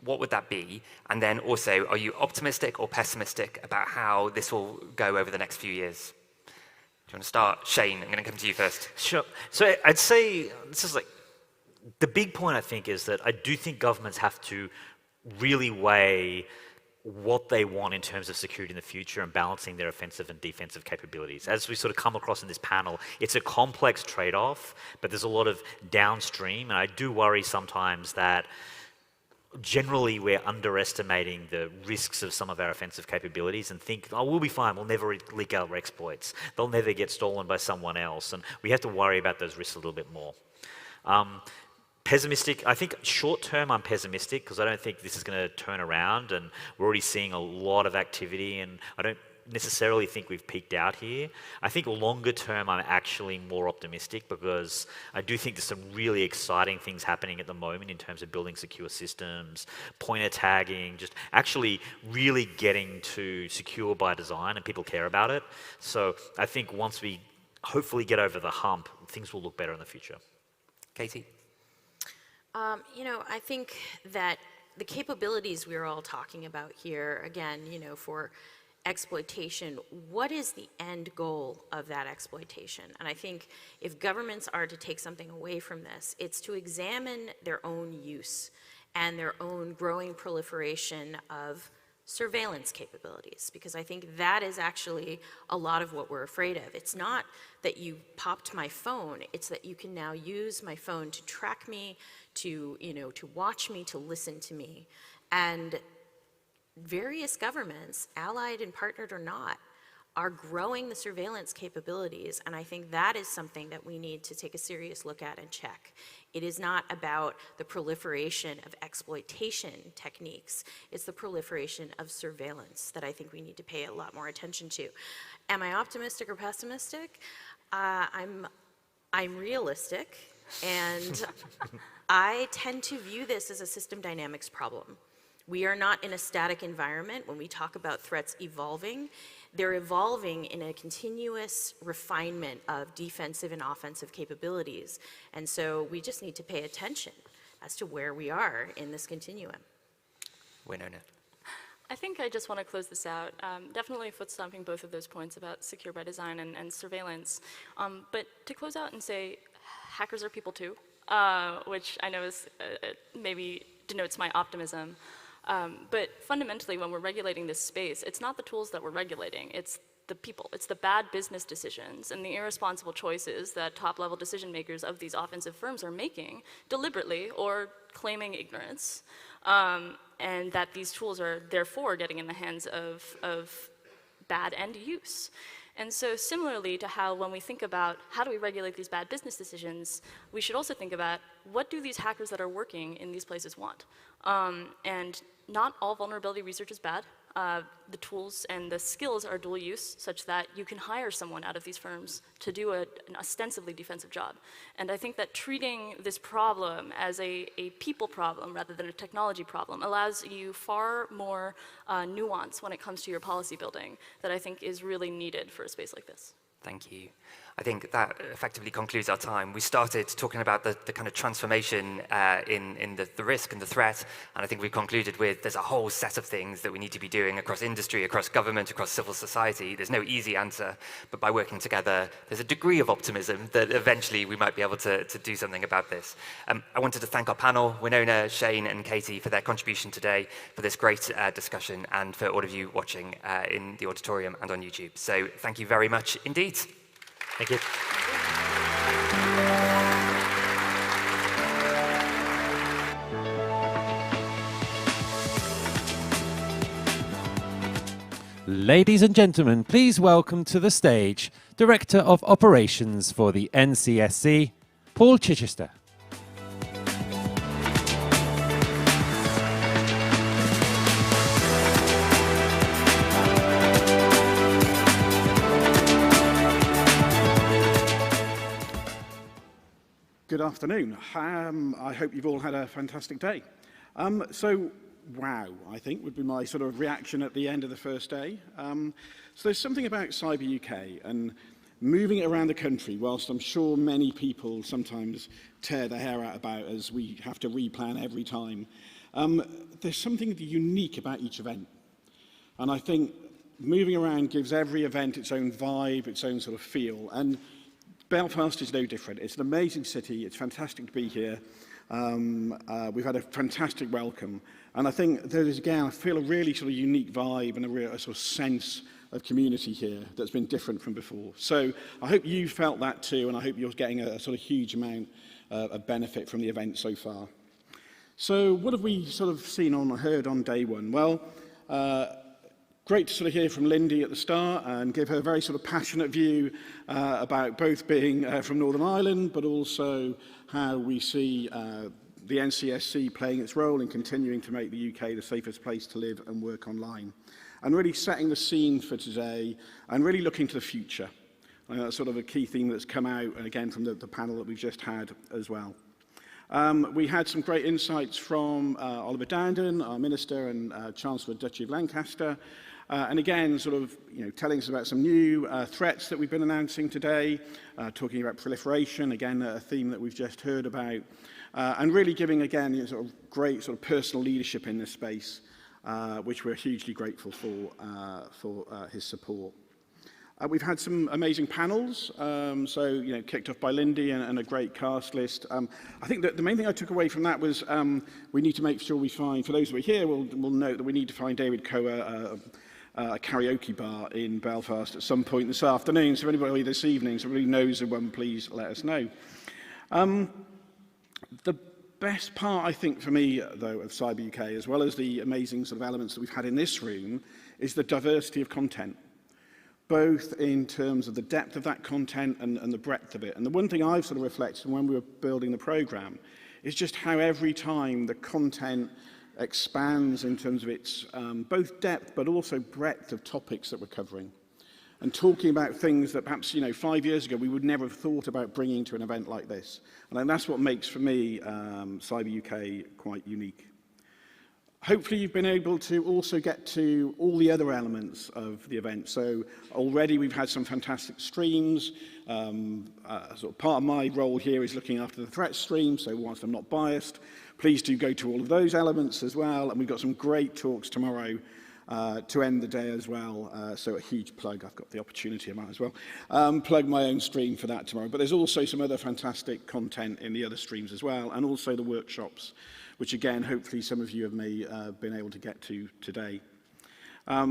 what would that be? And then also, are you optimistic or pessimistic about how this will go over the next few years? Do you want to start? Shane, I'm going to come to you first. Sure. So I'd say, this is like, the big point, I think, is that I do think governments have to really weigh what they want in terms of security in the future and balancing their offensive and defensive capabilities. As we sort of come across in this panel, it's a complex trade-off, but there's a lot of downstream, and I do worry sometimes that generally we're underestimating the risks of some of our offensive capabilities and think, oh, we'll be fine, we'll never leak our exploits, they'll never get stolen by someone else, and we have to worry about those risks a little bit more. Pessimistic, I think short term I'm pessimistic because I don't think this is going to turn around, and we're already seeing a lot of activity, and I don't necessarily think we've peaked out here. I think longer term I'm actually more optimistic because I do think there's some really exciting things happening at the moment in terms of building secure systems, pointer tagging, just actually really getting to secure by design, and people care about it. So I think once we hopefully get over the hump, things will look better in the future. Katie? I think that the capabilities we're all talking about here, again, for exploitation, what is the end goal of that exploitation? And I think if governments are to take something away from this, it's to examine their own use and their own growing proliferation of surveillance capabilities, because I think that is actually a lot of what we're afraid of. It's not that you popped my phone, it's that you can now use my phone to track me, to watch me, to listen to me. And various governments, allied and partnered or not, are growing the surveillance capabilities, and I think that is something that we need to take a serious look at and check. It is not about the proliferation of exploitation techniques, it's the proliferation of surveillance that I think we need to pay a lot more attention to. Am I optimistic or pessimistic? I'm realistic, and I tend to view this as a system dynamics problem. We are not in a static environment. When we talk about threats evolving, they're evolving in a continuous refinement of defensive and offensive capabilities. And so we just need to pay attention as to where we are in this continuum. Winona. I think I just want to close this out. Definitely foot-stomping both of those points about secure by design and surveillance. But to close out and say, hackers are people too, which I know is maybe denotes my optimism. But fundamentally, when we're regulating this space, it's not the tools that we're regulating, it's the people. It's the bad business decisions and the irresponsible choices that top-level decision makers of these offensive firms are making deliberately or claiming ignorance. And that these tools are therefore getting in the hands of bad end use. And so similarly to how when we think about how do we regulate these bad business decisions, we should also think about what do these hackers that are working in these places want? And not all vulnerability research is bad. The tools and the skills are dual use such that you can hire someone out of these firms to do an ostensibly defensive job. And I think that treating this problem as a people problem rather than a technology problem allows you far more nuance when it comes to your policy building that I think is really needed for a space like this. Thank you. I think that effectively concludes our time. We started talking about the kind of transformation in the risk and the threat, and I think we concluded with there's a whole set of things that we need to be doing across industry, across government, across civil society. There's no easy answer, but by working together, there's a degree of optimism that eventually we might be able to do something about this. I wanted to thank our panel, Winona, Shane, and Katie, for their contribution today, for this great discussion, and for all of you watching in the auditorium and on YouTube. So thank you very much indeed. Thank you. Ladies and gentlemen, please welcome to the stage Director of Operations for the NCSC, Paul Chichester. Good afternoon. I hope you've all had a fantastic day. Wow, I think, would be my sort of reaction at the end of the first day. So there's something about CyberUK and moving it around the country, whilst I'm sure many people sometimes tear their hair out about as we have to replan every time. There's something unique about each event. And I think moving around gives every event its own vibe, its own sort of feel. And Belfast is no different. It's an amazing city. It's fantastic to be here. We've had a fantastic welcome. And I think there is, again, I feel a really sort of unique vibe and a sort of sense of community here that's been different from before. So I hope you felt that too, and I hope you're getting a sort of huge amount of benefit from the event so far. So what have we sort of seen or heard on day one? Well, great to sort of hear from Lindy at the start and give her a very sort of passionate view about both being from Northern Ireland, but also how we see the NCSC playing its role in continuing to make the UK the safest place to live and work online. And really setting the scene for today and really looking to the future. That's sort of a key theme that's come out, and again, from the panel that we've just had as well. We had some great insights from Oliver Dowden, our Minister and Chancellor of the Duchy of Lancaster, and again, sort of, telling us about some new threats that we've been announcing today, talking about proliferation, again, a theme that we've just heard about, and really giving, again, sort of great sort of personal leadership in this space, which we're hugely grateful for his support. We've had some amazing panels, kicked off by Lindy and a great cast list. I think that the main thing I took away from that was we need to make sure we find, for those who are here, we'll note that we need to find David Coe a karaoke bar in Belfast at some point this afternoon. So if anybody this evening, somebody knows of one, please let us know. The best part, I think, for me, though, of CyberUK, as well as the amazing sort of elements that we've had in this room, is the diversity of content, both in terms of the depth of that content and the breadth of it. And the one thing I've sort of reflected on when we were building the programme is just how every time the content expands in terms of its both depth but also breadth of topics that we're covering. And talking about things that perhaps, 5 years ago we would never have thought about bringing to an event like this. And that's what makes, for me, CyberUK quite unique. Hopefully you've been able to also get to all the other elements of the event. So already we've had some fantastic streams. Sort of part of my role here is looking after the threat stream, so whilst I'm not biased, please do go to all of those elements as well. And we've got some great talks tomorrow to end the day as well. So a huge plug, I've got the opportunity, I might as well plug my own stream for that tomorrow. But there's also some other fantastic content in the other streams as well, and also the workshops, which again, hopefully some of you have been able to get to today. As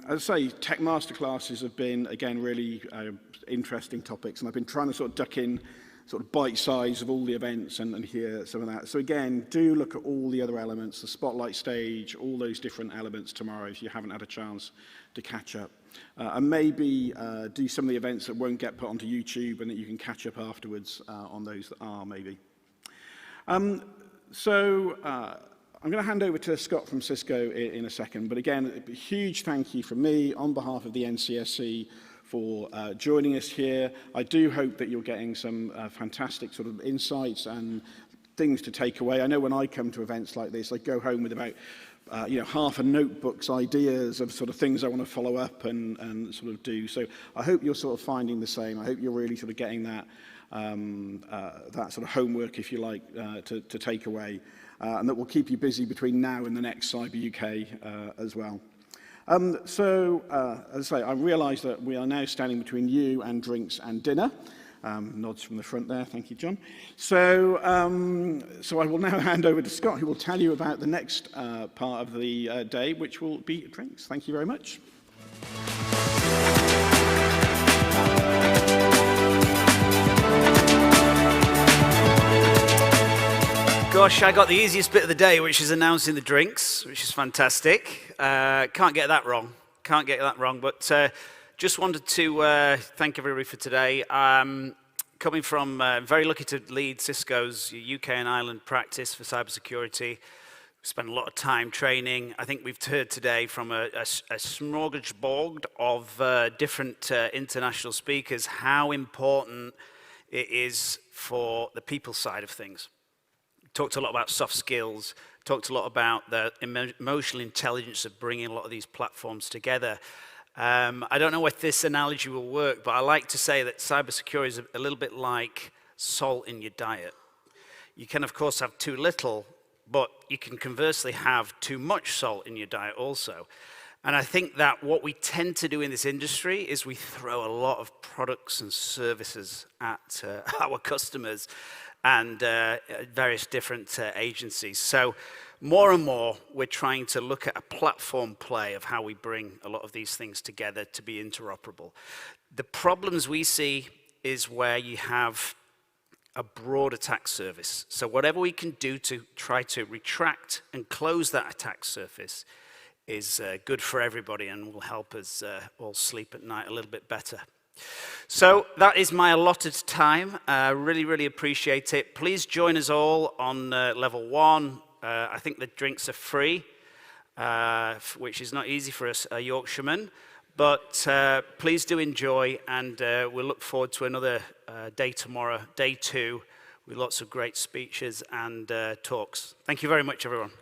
I say, tech masterclasses have been, again, really interesting topics, and I've been trying to sort of duck in sort of bite size of all the events and hear some of that. So again, do look at all the other elements, the spotlight stage, all those different elements tomorrow if you haven't had a chance to catch up. And maybe do some of the events that won't get put onto YouTube and that you can catch up afterwards on those that are, maybe. I'm going to hand over to Scott from Cisco in a second, but again, a huge thank you from me on behalf of the NCSC for joining us here. I do hope that you're getting some fantastic sort of insights and things to take away. I know when I come to events like this, I go home with about half a notebook's ideas of sort of things I want to follow up and sort of do. So I hope you're sort of finding the same. I hope you're really sort of getting that that sort of homework, if you like, to take away, and that will keep you busy between now and the next Cyber UK as well. As I say, I realise that we are now standing between you and drinks and dinner. Nods from the front there, thank you, John. So I will now hand over to Scott, who will tell you about the next part of the day, which will be drinks. Thank you very much. Gosh, I got the easiest bit of the day, which is announcing the drinks, which is fantastic. Can't get that wrong. Can't get that wrong. But just wanted to thank everybody for today. Coming from, very lucky to lead Cisco's UK and Ireland practice for cybersecurity. Spent a lot of time training. I think we've heard today from a smorgasbord of different international speakers how important it is for the people side of things. Talked a lot about soft skills, talked a lot about the emotional intelligence of bringing a lot of these platforms together. I don't know if this analogy will work, but I like to say that cybersecurity is a little bit like salt in your diet. You can, of course, have too little, but you can conversely have too much salt in your diet also. And I think that what we tend to do in this industry is we throw a lot of products and services at our customers and various different agencies. So more and more, we're trying to look at a platform play of how we bring a lot of these things together to be interoperable. The problems we see is where you have a broad attack surface. So whatever we can do to try to retract and close that attack surface is good for everybody and will help us all sleep at night a little bit better. So that is my allotted time. Really, really appreciate it. Please join us all on level 1. I think the drinks are free, which is not easy for us Yorkshiremen. But please do enjoy, and we'll look forward to another day tomorrow, day 2, with lots of great speeches and talks. Thank you very much, everyone.